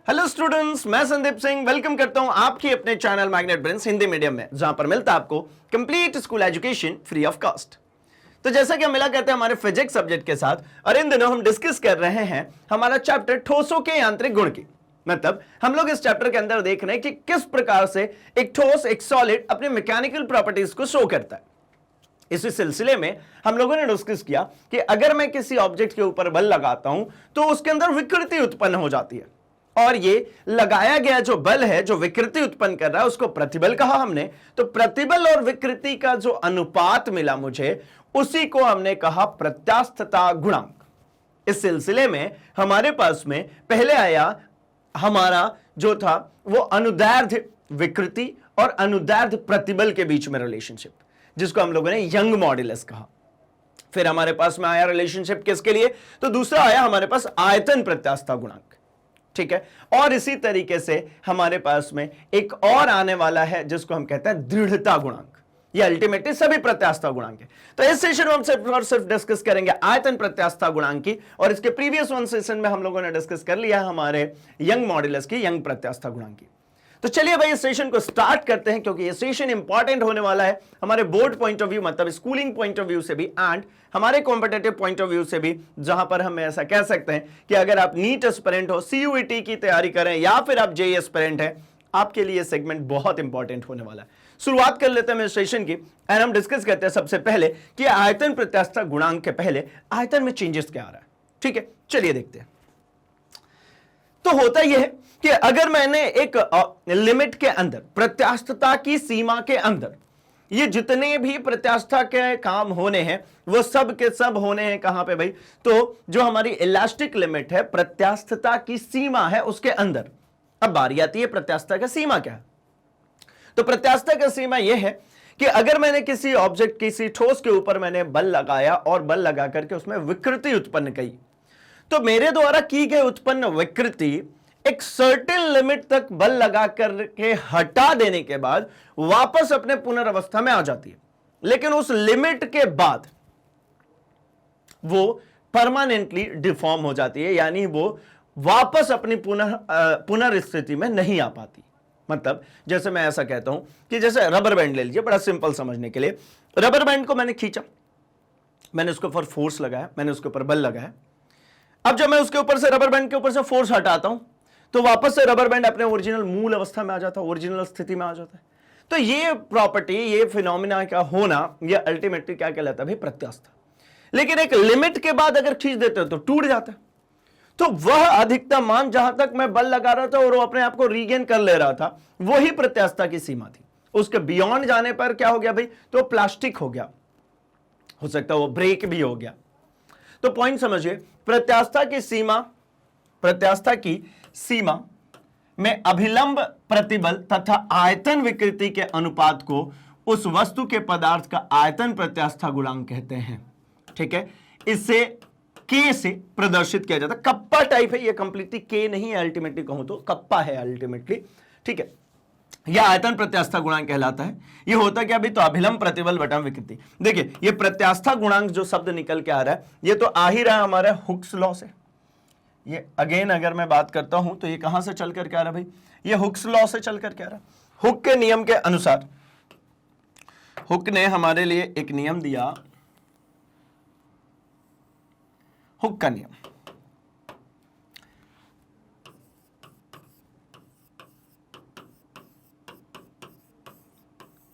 Hello students, मैं Sandeep Singh welcome करता हूं आपकी अपने channel magnet brains Hindi medium में, जहां पर मिलता है आपको complete school education free of cost. तो जैसा कि हम मिला करते हैं हमारे फिजिक्स सब्जेक्ट के साथ, और इन दिनों हम डिस्कस कर रहे हैं हमारा चैप्टर ठोसों के यांत्रिक गुण की। मतलब हम लोग इस चैप्टर के अंदर देख रहे हैं कि किस प्रकार से एक ठोस, एक सॉलिड अपने मैकेनिकल प्रॉपर्टीज को शो करता है। इसी सिलसिले में हम लोगों ने डिस्कस किया कि अगर मैं किसी ऑब्जेक्ट के ऊपर बल लगाता हूं तो उसके अंदर विकृति उत्पन्न हो जाती है, और ये लगाया गया जो बल है, जो विकृति उत्पन्न कर रहा है, उसको प्रतिबल कहा हमने। तो प्रतिबल और विकृति का जो अनुपात मिला मुझे, उसी को हमने कहा प्रत्यास्थता गुणांक। इस सिलसिले में हमारे पास में पहले आया हमारा जो था वो अनुदैर्ध्य विकृति और अनुदैर्ध्य प्रतिबल के बीच में रिलेशनशिप, जिसको हम लोगों ने यंग मॉड्यूलस कहा। फिर हमारे पास में आया रिलेशनशिप किसके लिए, तो दूसरा आया हमारे पास आयतन प्रत्यास्थता गुणांक। ठीक है, और इसी तरीके से हमारे पास में एक और आने वाला है जिसको हम कहते हैं दृढ़ता गुणांक। ये अल्टीमेटली सभी प्रत्यास्थता गुणांक है। तो इस सेशन में हम सिर्फ और सिर्फ डिस्कस करेंगे आयतन प्रत्यास्थता गुणांक की, और इसके प्रीवियस वन सेशन में हम लोगों ने डिस्कस कर लिया हमारे यंग मॉड्यूलस की, यंग प्रत्यास्थता गुणांक की। तो चलिए भाई इस सेशन को स्टार्ट करते हैं, क्योंकि ये सेशन इंपॉर्टेंट होने वाला है हमारे बोर्ड पॉइंट ऑफ व्यू, मतलब स्कूलिंग पॉइंट ऑफ व्यू से भी, एंड हमारे कॉम्पिटेटिव पॉइंट ऑफ व्यू से भी, जहां पर हम ऐसा कह सकते हैं कि अगर आप नीट एस्पिरेंट हो, सीयूईटी की तैयारी करें, या फिर आप जेईई एस्पिरेंट हैं, आपके लिए सेगमेंट बहुत इंपॉर्टेंट होने वाला है। शुरुआत कर लेते हैं इस सेशन की, एंड हम डिस्कस करते हैं सबसे पहले कि आयतन प्रत्यास्थता गुणांक के पहले आयतन में चेंजेस क्या आ रहा है। ठीक है, चलिए देखते हैं। तो होता यह है कि अगर मैंने एक लिमिट के अंदर, प्रत्यास्थता की सीमा के अंदर, ये जितने भी प्रत्यास्थता के काम होने हैं वो सब के सब होने हैं कहां पे भाई, तो जो हमारी इलास्टिक लिमिट है, प्रत्यास्थता की सीमा है, उसके अंदर। अब बारी आती है प्रत्यास्थता की सीमा क्या है। तो प्रत्यास्थता की सीमा यह है कि अगर मैंने किसी ऑब्जेक्ट, किसी ठोस के ऊपर मैंने बल लगाया और बल लगा करके उसमें विकृति उत्पन्न की, तो मेरे द्वारा की गई उत्पन्न विकृति एक सर्टेन लिमिट तक बल लगा करके हटा देने के बाद वापस अपने पुनर्वस्था में आ जाती है। लेकिन उस लिमिट के बाद वो परमानेंटली डिफॉर्म हो जाती है, यानी वो वापस अपनी पुनर्स्थिति में नहीं आ पाती। मतलब जैसे मैं ऐसा कहता हूं कि जैसे रबर बैंड ले लीजिए, बड़ा सिंपल समझने के लिए। रबर बैंड को मैंने खींचा, मैंने उसके ऊपर फोर्स लगाया, मैंने उसके ऊपर बल लगाया। अब जब मैं उसके ऊपर से, रबर बैंड के ऊपर से फोर्स हटाता हूं, तो वापस से रबर बैंड अपने ओरिजिनल मूल अवस्था में आ जाता है, ओरिजिनल स्थिति में आ जाता है। तो ये प्रॉपर्टी, ये फिनोमिना का होना, ये अल्टीमेटली क्या कहलाता है भाई, प्रत्यास्थता। लेकिन एक लिमिट के बाद अगर खींच देते हो तो टूट जाता है। तो वह अधिकतम मान जहां तक मैं बल लगा रहा था और वो अपने आप को रीगेन कर ले रहा था, वही प्रत्यास्थता की सीमा थी। उसके बियॉन्ड जाने पर क्या हो गया भाई, तो प्लास्टिक हो गया, हो सकता है वो ब्रेक भी हो गया। तो पॉइंट समझिए, प्रत्यास्थता की सीमा, प्रत्यास्थता की सीमा में अभिलंब प्रतिबल तथा आयतन विकृति के अनुपात को उस वस्तु के पदार्थ का आयतन प्रत्यास्थता गुणांक कहते हैं। ठीक है, इससे के से प्रदर्शित किया जाता है। कप्पा टाइप है ये, कंप्लीटली के नहीं है, अल्टीमेटली कहूं तो कप्पा है अल्टीमेटली। ठीक है, यह आयतन प्रत्यास्थता गुणांक कहलाता है। ये होता क्या भी, तो अभिलंब प्रतिबल बटा विकृति। देखिए ये प्रत्यास्थता गुणांक जो शब्द निकल के आ रहा है, ये तो आ ही रहा है हमारे हुक्स लॉ से। ये अगेन अगर मैं बात करता हूं तो ये कहां से चल करके आ रहा है भाई, ये हुक्स लॉ से चल करके आ रहा है। हुक के नियम के अनुसार, हुक ने हमारे लिए एक नियम दिया, हुक का नियम।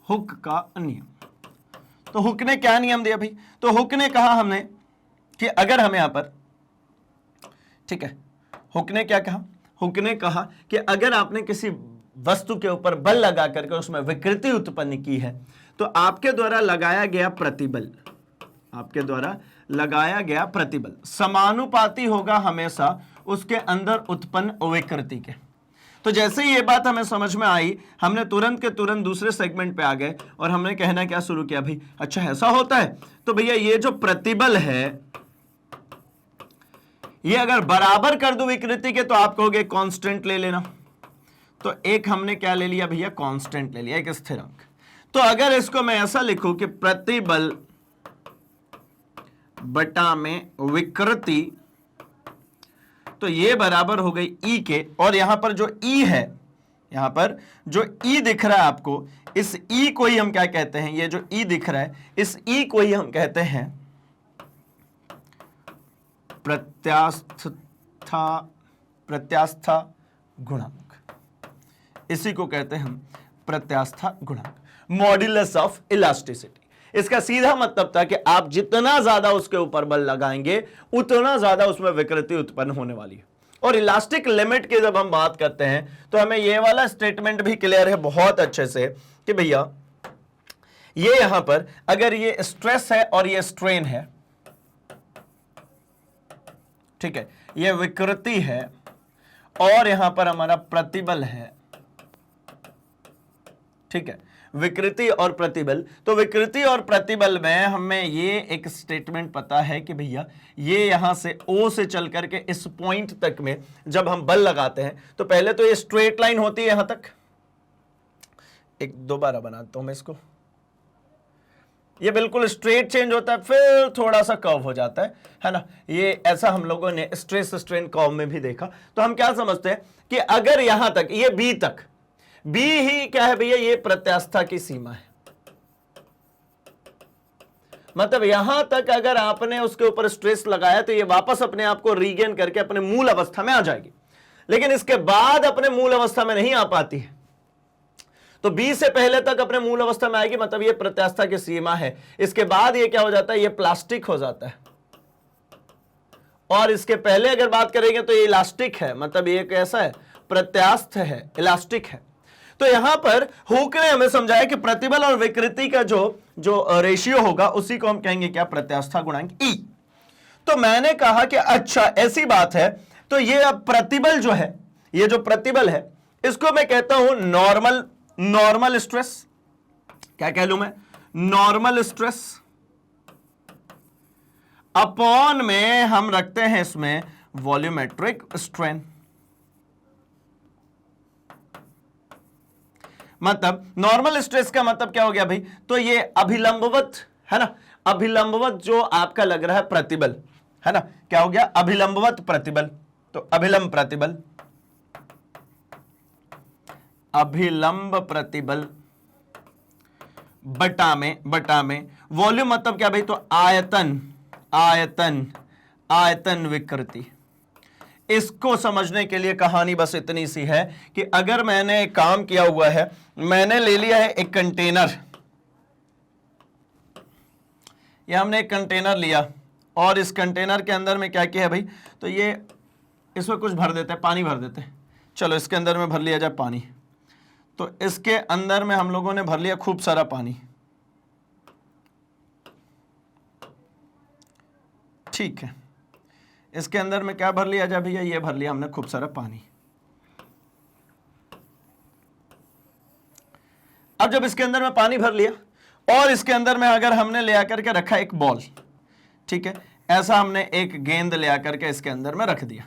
हुक का नियम, तो हुक ने क्या नियम दिया भाई, तो हुक ने कहा हमने कि अगर हम यहां पर, ठीक है, हुक ने क्या कहा, हुक ने कहा कि अगर आपने किसी वस्तु के ऊपर बल लगा करके उसमें विकृति उत्पन्न की है, तो आपके द्वारा लगाया गया प्रतिबल, आपके द्वारा लगाया गया प्रतिबल समानुपाती होगा हमेशा उसके अंदर उत्पन्न विकृति के। तो जैसे ही ये बात हमें समझ में आई, हमने तुरंत के तुरंत दूसरे सेगमेंट पे आ गए और हमने कहना क्या शुरू किया भाई, अच्छा ऐसा होता है, तो भैया ये जो प्रतिबल है, ये अगर बराबर कर दो विकृति के, तो आप कहोगे कांस्टेंट ले लेना। तो एक हमने क्या ले लिया भैया, कांस्टेंट ले लिया, एक स्थिरांक। तो अगर इसको मैं ऐसा लिखूं कि प्रतिबल बटा में विकृति, तो ये बराबर हो गई ई के, और यहां पर जो ई है, यहां पर जो ई दिख रहा है आपको, इस ई को ही हम क्या कहते हैं, ये जो ई दिख रहा है इस ई को ही हम कहते हैं प्रत्यास्था गुणांक। इसी को कहते हैं हम प्रत्यास्था गुणांक, मॉड्यूलस ऑफ इलास्टिसिटी। इसका सीधा मतलब था कि आप जितना ज्यादा उसके ऊपर बल लगाएंगे उतना ज्यादा उसमें विकृति उत्पन्न होने वाली है। और इलास्टिक लिमिट की जब हम बात करते हैं तो हमें यह वाला स्टेटमेंट भी क्लियर है बहुत अच्छे से कि भैया ये यहां पर अगर ये स्ट्रेस है और ये स्ट्रेन है, ठीक है, ये विकृति है और यहां पर हमारा प्रतिबल है, ठीक है, विकृति और प्रतिबल। तो विकृति और प्रतिबल में हमें ये एक स्टेटमेंट पता है कि भैया ये यहां से O से चल करके इस पॉइंट तक में जब हम बल लगाते हैं तो पहले तो ये स्ट्रेट लाइन होती है यहां तक, एक दोबारा बनाता हूं मैं इसको, ये बिल्कुल स्ट्रेट चेंज होता है फिर थोड़ा सा कर्व हो जाता है ना। ये ऐसा हम लोगों ने स्ट्रेस स्ट्रेन कर्व में भी देखा। तो हम क्या समझते हैं कि अगर यहां तक ये बी तक, बी ही क्या है भैया, ये प्रत्यास्था की सीमा है, मतलब यहां तक अगर आपने उसके ऊपर स्ट्रेस लगाया तो ये वापस अपने आप को रीगेन करके अपने मूल अवस्था में आ जाएगी, लेकिन इसके बाद अपने मूल अवस्था में नहीं आ पाती है। तो बी से पहले तक अपने मूल अवस्था में आएगी, मतलब ये प्रत्यास्था की सीमा है। इसके बाद ये क्या हो जाता है, ये प्लास्टिक हो जाता है, और इसके पहले अगर बात करेंगे तो ये इलास्टिक है, मतलब ये कैसा है, प्रत्यास्थ है, इलास्टिक है। तो यहां पर हुक ने हमें समझाया कि प्रतिबल और विकृति का जो रेशियो होगा उसी को हम कहेंगे क्या, प्रत्यास्था गुणांक ई। तो मैंने कहा कि अच्छा ऐसी बात है, तो ये अब प्रतिबल जो है, ये जो प्रतिबल है इसको मैं कहता हूं नॉर्मल स्ट्रेस। क्या कह लूं मैं, नॉर्मल स्ट्रेस अपॉन में हम रखते हैं इसमें वॉल्यूमेट्रिक स्ट्रेन। मतलब नॉर्मल स्ट्रेस का मतलब क्या हो गया भाई, तो ये अभिलंबवत है ना, अभिलंबवत जो आपका लग रहा है प्रतिबल है ना, क्या हो गया, अभिलंबवत प्रतिबल। तो अभिलंब प्रतिबल, अभिलंब प्रतिबल बटा में वॉल्यूम मतलब क्या भाई, तो आयतन विकृति। इसको समझने के लिए कहानी बस इतनी सी है कि अगर मैंने एक काम किया हुआ है, मैंने ले लिया है एक कंटेनर, ये हमने एक कंटेनर लिया और इस कंटेनर के अंदर में क्या किया है भाई, तो ये इसमें कुछ भर देते हैं, पानी भर देते हैं। चलो इसके अंदर में भर लिया जाए पानी, तो इसके अंदर में हम लोगों ने भर लिया खूब सारा पानी, ठीक है। इसके अंदर में क्या भर लिया जाए भैया, ये भर लिया हमने खूब सारा पानी। अब जब इसके अंदर में पानी भर लिया और इसके अंदर में अगर हमने ले आकर के रखा एक बॉल, ठीक है, ऐसा हमने एक गेंद ले आकर के इसके अंदर में रख दिया,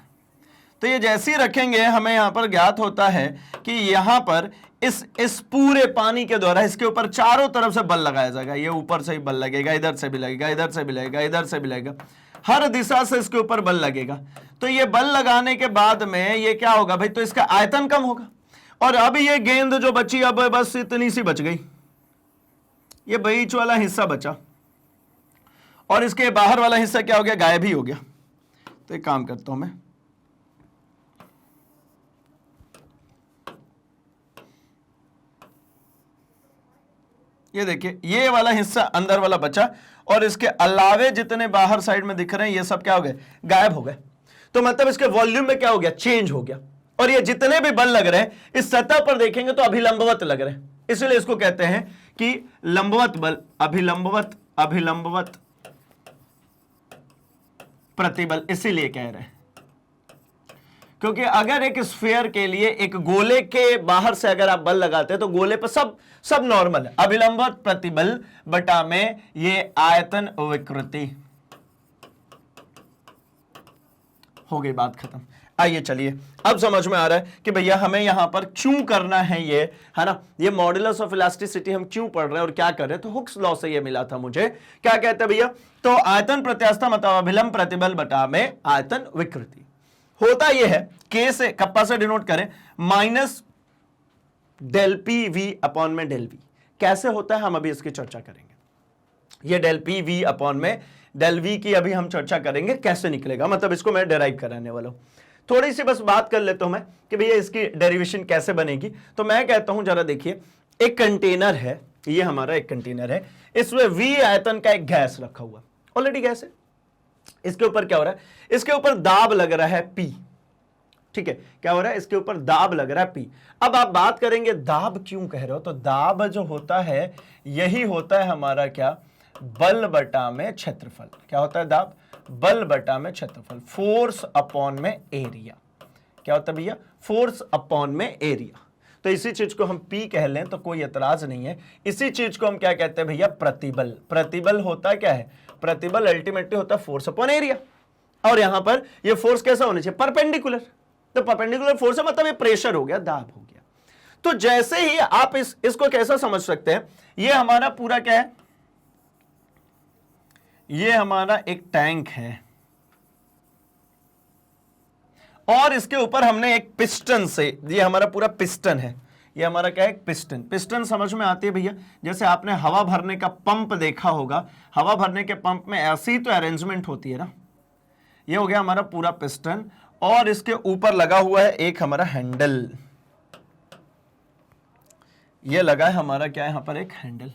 तो ये जैसे ही रखेंगे हमें यहां पर ज्ञात होता है कि यहां पर इस पूरे पानी के द्वारा इसके ऊपर चारों तरफ से बल लगाया जाएगा। ये ऊपर से ही बल लगेगा, इधर से भी लगेगा, इधर से भी लगेगा, इधर से भी लगेगा, हर दिशा से इसके ऊपर बल लगेगा। तो ये बल लगाने के बाद में ये क्या होगा भाई, तो इसका आयतन कम होगा, और अब ये गेंद जो बची अब बस इतनी सी बच गई, ये बीच वाला हिस्सा बचा और इसके बाहर वाला हिस्सा क्या हो गया, गायब ही हो गया। तो एक काम करता हूं मैं, ये देखिए ये वाला हिस्सा अंदर वाला बचा और इसके अलावे जितने बाहर साइड में दिख रहे हैं ये सब क्या हो गए, गायब हो गए। तो मतलब इसके वॉल्यूम में क्या हो गया, चेंज हो गया। और ये जितने भी बल लग रहे हैं इस सतह पर देखेंगे तो अभिलंबवत लग रहे हैं, इसलिए इसको कहते हैं कि लंबवत बल, अभिलंबवत प्रतिबल, इसीलिए कह रहे हैं क्योंकि अगर एक स्फीयर के लिए एक गोले के बाहर से अगर आप बल लगाते हैं तो गोले पर सब नॉर्मल है। अभिलंबवत प्रतिबल बटा में ये आयतन विकृति, हो गई बात खत्म। आइए चलिए अब समझ में आ रहा है कि भैया हमें यहां पर क्यों करना है ये, है ना, ये मॉडुलस ऑफ इलास्टिसिटी हम क्यों पढ़ रहे हैं और क्या कर रहे हैं। तो हुक्स लॉ से ये मिला था मुझे, क्या कहते हैं भैया, तो आयतन प्रत्यास्था मतलब अभिलंब प्रतिबल बटा में आयतन विकृति। होता यह है, के से कप्पा से डिनोट करें, minus del P V upon में डेल वी। कैसे होता है हम अभी इसकी चर्चा करेंगे। ये डेल पी वी अपॉन में डेल वी की अभी हम चर्चा करेंगे कैसे निकलेगा, मतलब इसको मैं डेराइव कराने वाला हूं। थोड़ी सी बस बात कर लेता हूं मैं कि भैया इसकी डेरिवेशन कैसे बनेगी। तो मैं कहता हूं जरा देखिए, एक कंटेनर है, ये हमारा एक कंटेनर है, इसमें वी आयतन का एक गैस रखा हुआ, ऑलरेडी गैस है। इसके ऊपर क्या हो रहा है, इसके ऊपर दाब लग रहा है पी, ठीक है, क्या हो रहा है, इसके ऊपर दाब लग रहा है पी। अब आप बात करेंगे दाब क्यों कह रहे हो, तो दाब जो होता है यही होता है हमारा क्या, बल बटा में क्षेत्रफल। क्या होता है दाब, बल बटा में क्षेत्रफल, फोर्स अपॉन में एरिया। क्या होता है भैया, फोर्स अपॉन में एरिया। तो इसी चीज को हम P कह लें तो कोई एतराज नहीं है। इसी चीज को हम क्या कहते हैं भैया, प्रतिबल। प्रतिबल होता क्या है, प्रतिबल अल्टीमेटली होता है फोर्स अपॉन एरिया। और यहां पर ये फोर्स कैसा होना चाहिए, परपेंडिकुलर। तो परपेंडिकुलर फोर्स है मतलब ये प्रेशर हो गया, दाब हो गया। तो जैसे ही आप इसको कैसा समझ सकते हैं, ये हमारा पूरा क्या है, ये हमारा एक टैंक है और इसके ऊपर हमने एक पिस्टन से, ये हमारा पूरा पिस्टन है, ये हमारा क्या है, एक पिस्टन। पिस्टन समझ में आती है भैया, जैसे आपने हवा भरने का पंप देखा होगा, हवा भरने के पंप में ऐसी तो अरेंजमेंट होती है ना। ये हो गया हमारा पूरा पिस्टन और इसके ऊपर लगा हुआ है एक हमारा हैंडल, ये लगा है हमारा क्या है, यहां पर एक हैंडल,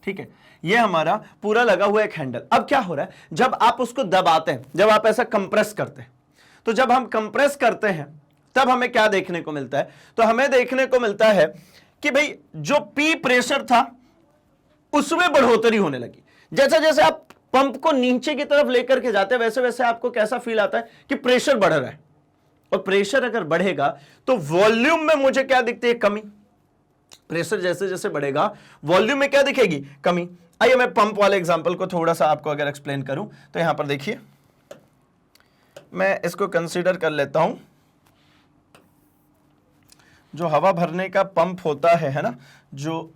ठीक है, ये हमारा पूरा लगा हुआ एक हैंडल। अब क्या हो रहा है, जब आप उसको दबाते हैं, जब आप ऐसा कंप्रेस करते हैं, तो जब हम कंप्रेस करते हैं तब हमें क्या देखने को मिलता है, तो हमें देखने को मिलता है कि भाई जो पी प्रेशर था उसमें बढ़ोतरी होने लगी। जैसे जैसे आप पंप को नीचे की तरफ लेकर के जाते हैं वैसे वैसे आपको कैसा फील आता है कि प्रेशर बढ़ रहा है। और प्रेशर अगर बढ़ेगा तो वॉल्यूम में मुझे क्या दिखती है, कमी। प्रेशर जैसे जैसे बढ़ेगा वॉल्यूम में क्या दिखेगी, कमी। आइए मैं पंप वाले एग्जांपल को थोड़ा सा आपको अगर एक्सप्लेन करूं तो यहां पर देखिए, मैं इसको कंसीडर कर लेता हूं, जो हवा भरने का पंप होता है ना, जो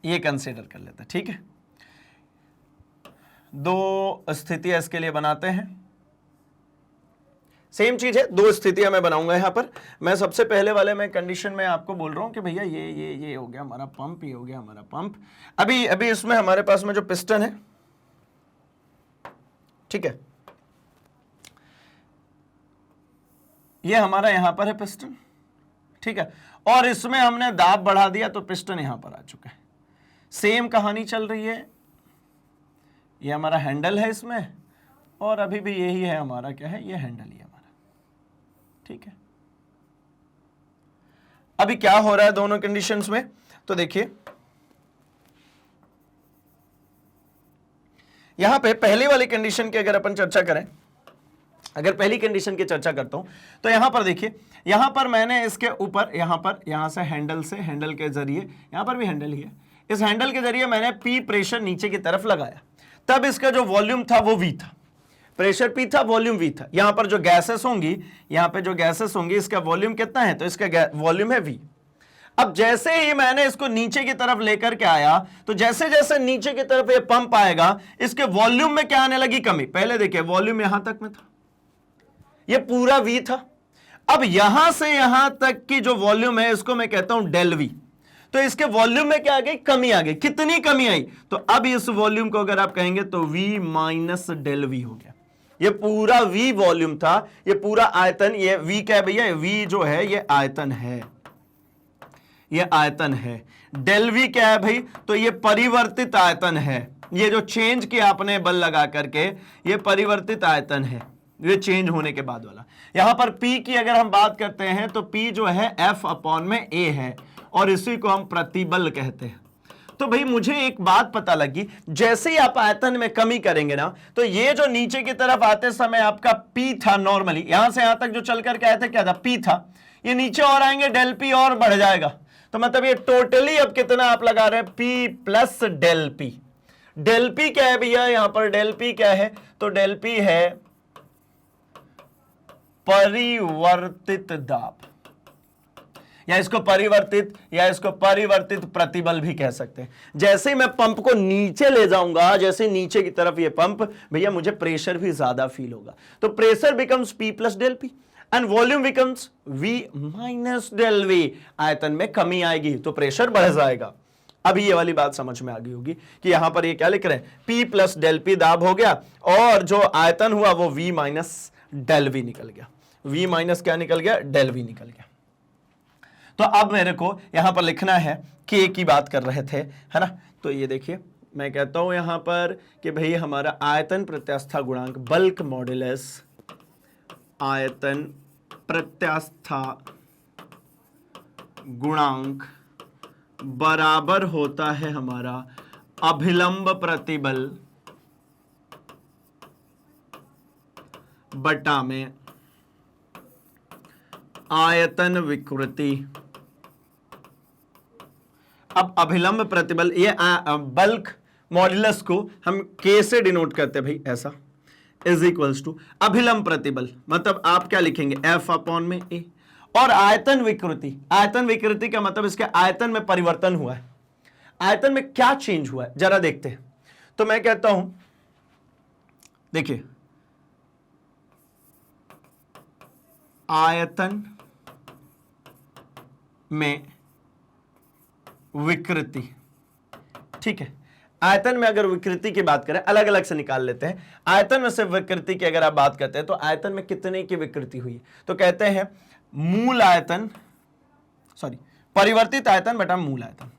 ये कंसीडर कर लेते हैं, ठीक है। दो स्थितियां इसके लिए बनाते हैं, सेम चीज है, दो स्थितियां मैं बनाऊंगा यहां पर। मैं सबसे पहले वाले में कंडीशन में आपको बोल रहा हूं कि भैया ये हो गया हमारा पंप, ये हो गया हमारा पंप। अभी इसमें हमारे पास में जो पिस्टन है, ठीक है, ये हमारा यहां पर है पिस्टन, ठीक है, और इसमें हमने दाब बढ़ा दिया तो पिस्टन यहां पर आ चुका है। सेम कहानी चल रही है, ये हमारा हैंडल है इसमें, और अभी भी यही है हमारा क्या है, ये हैंडल ही हमारा, ठीक है। अभी क्या हो रहा है दोनों कंडीशंस में, तो देखिए यहां पे पहली वाली कंडीशन की अगर अपन चर्चा करें, अगर पहली कंडीशन की चर्चा करता हूं तो यहां पर देखिए, यहां पर मैंने इसके ऊपर यहां से हैंडल के जरिए, यहां पर भी हैंडल ही है, इस हैंडल के जरिए मैंने पी प्रेशर नीचे की तरफ लगाया, तब इसका जो वॉल्यूम था वो वी था, प्रेशर पी था, वॉल्यूम वी था। यहां पर जो गैसेस होंगी, यहां पे जो गैसेस होंगी, इसका वॉल्यूम कितना है, तो इसका वॉल्यूम है वी। अब जैसे ही मैंने इसको नीचे की तरफ लेकर के आया, तो जैसे जैसे नीचे की तरफ ये पंप आएगा, इसके वॉल्यूम में क्या आने लगी, कमी। पहले देखिए वॉल्यूम यहां तक में था, ये पूरा वी था। अब यहां से यहां तक की जो वॉल्यूम है इसको मैं कहता हूं डेल वी। तो इसके वॉल्यूम में क्या आ गई, कमी आ गई। कितनी कमी आई, तो अब इस वॉल्यूम को अगर आप कहेंगे तो V माइनस डेल वी हो गया। ये पूरा V वॉल्यूम था, ये पूरा आयतन, ये V क्या है भैया, V जो है ये आयतन है, ये आयतन है। डेल V क्या है भाई, तो ये परिवर्तित आयतन है, ये जो चेंज किया आपने बल लगा करके, ये परिवर्तित आयतन है, ये चेंज होने के बाद वाला। यहां पर P की अगर हम बात करते हैं तो P जो है F अपॉन में A है, और इसी को हम प्रतिबल कहते हैं। तो भाई मुझे एक बात पता लगी, जैसे ही आप आयतन में कमी करेंगे ना, तो ये जो नीचे की तरफ आते समय आपका P था, नॉर्मली यहां से यहां तक जो चल करके आए थे क्या था, P था, ये नीचे और आएंगे डेल P और बढ़ जाएगा। तो मतलब ये टोटली अब कितना आप लगा रहे हैं, P plus del P। Del P क्या है भैया, यहां पर डेल P क्या है, तो डेल P है परिवर्तित दाब। या इसको परिवर्तित प्रतिबल भी कह सकते हैं। जैसे ही मैं पंप को नीचे ले जाऊंगा, जैसे नीचे की तरफ ये पंप, भैया मुझे प्रेशर भी ज्यादा फील होगा, तो pressure becomes P plus del P and volume becomes V minus del V। आयतन में कमी आएगी तो प्रेशर बढ़ जाएगा। अभी ये वाली बात समझ में आ गई होगी कि यहां पर ये क्या लिख रहे हैं, P प्लस डेल P दाब हो गया और जो आयतन हुआ वो V माइनस डेल V निकल गया। V माइनस क्या निकल गया, डेल V निकल गया। तो अब मेरे को यहां पर लिखना है K की बात कर रहे थे, है ना। तो ये देखिए मैं कहता हूं यहां पर कि भाई हमारा आयतन प्रत्यास्था गुणांक, बल्क मॉड्यूलस आयतन प्रत्यास्था गुणांक बराबर होता है हमारा अभिलंब प्रतिबल बटा में आयतन विकृति। अब अभिलंब प्रतिबल, ये बल्क मॉड्यूलस को हम K से डिनोट करते हैं भाई, ऐसा इज इक्वल्स टू अभिलंब प्रतिबल, मतलब आप क्या लिखेंगे F अपॉन में A, और आयतन विकृति, आयतन विकृति का मतलब इसके आयतन में परिवर्तन हुआ है, आयतन में क्या चेंज हुआ है जरा देखते हैं। तो मैं कहता हूं देखिए आयतन में विकृति, ठीक है। आयतन में अगर विकृति की बात करें, अलग अलग से निकाल लेते हैं। आयतन में से विकृति की अगर आप बात करते हैं तो आयतन में कितने की विकृति हुई, तो कहते हैं मूल आयतन, सॉरी परिवर्तित आयतन बटा मूल आयतन,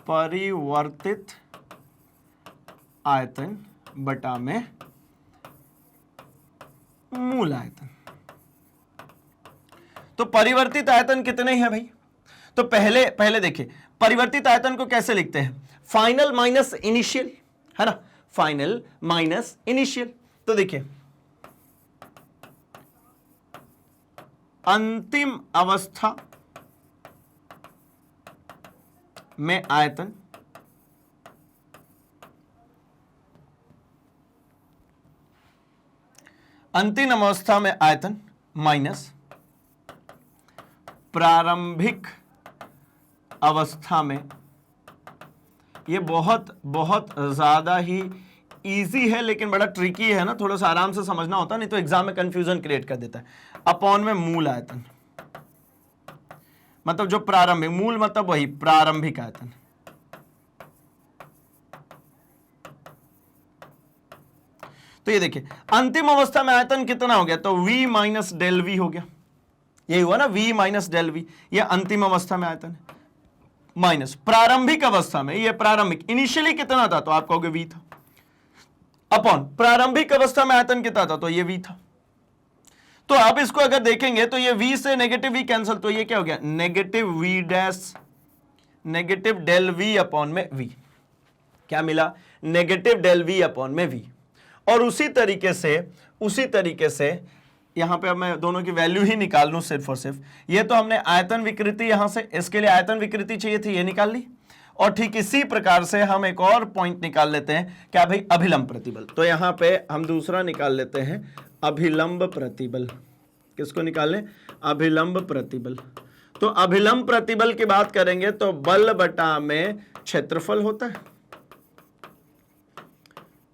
परिवर्तित आयतन बटा में मूल आयतन। तो परिवर्तित आयतन कितने हैं भाई, तो पहले देखिए परिवर्तित आयतन को कैसे लिखते हैं, फाइनल माइनस इनिशियल, है ना, फाइनल माइनस इनिशियल। तो देखिए अंतिम अवस्था में आयतन अंतिम अवस्था में आयतन माइनस प्रारंभिक अवस्था में। ये बहुत बहुत ज्यादा ही इजी है लेकिन बड़ा ट्रिकी है ना, थोड़ा सा आराम से समझना होता है, नहीं तो एग्जाम में कंफ्यूजन क्रिएट कर देता है। अपॉन में मूल आयतन, मतलब जो प्रारंभिक, मूल मतलब वही प्रारंभिक आयतन, तो ये देखिए अंतिम अवस्था में आयतन कितना हो गया, तो V माइनस डेल V हो गया, यही हुआ ना, V माइनस डेल V, ये अंतिम अवस्था में आयतन है, माइनस प्रारंभिक अवस्था में, ये प्रारंभिक, इनिशियली कितना था तो आप कहोगे V था, अपॉन प्रारंभिक अवस्था में आयतन कितना था तो ये V था। तो आप इसको अगर देखेंगे तो ये V से नेगेटिव V कैंसिल, तो ये क्या हो गया, negative V dash negative del V upon में V, क्या मिला, नेगेटिव डेल V अपॉन में V। और उसी तरीके से यहां पे अब मैं दोनों की वैल्यू ही निकाल लूं सिर्फ और सिर्फ, ये तो हमने आयतन विकृति यहां से, इसके लिए आयतन विकृति चाहिए थी, ये निकाल ली। और ठीक इसी प्रकार से हम एक और पॉइंट निकाल लेते हैं, क्या भाई, अभिलंब प्रतिबल। तो यहां पे हम दूसरा निकाल लेते हैं अभिलंब प्रतिबल। किसको निकालें, अभिलंब प्रतिबल। तो अभिलंब प्रतिबल की बात करेंगे तो बल बटा में क्षेत्रफल होता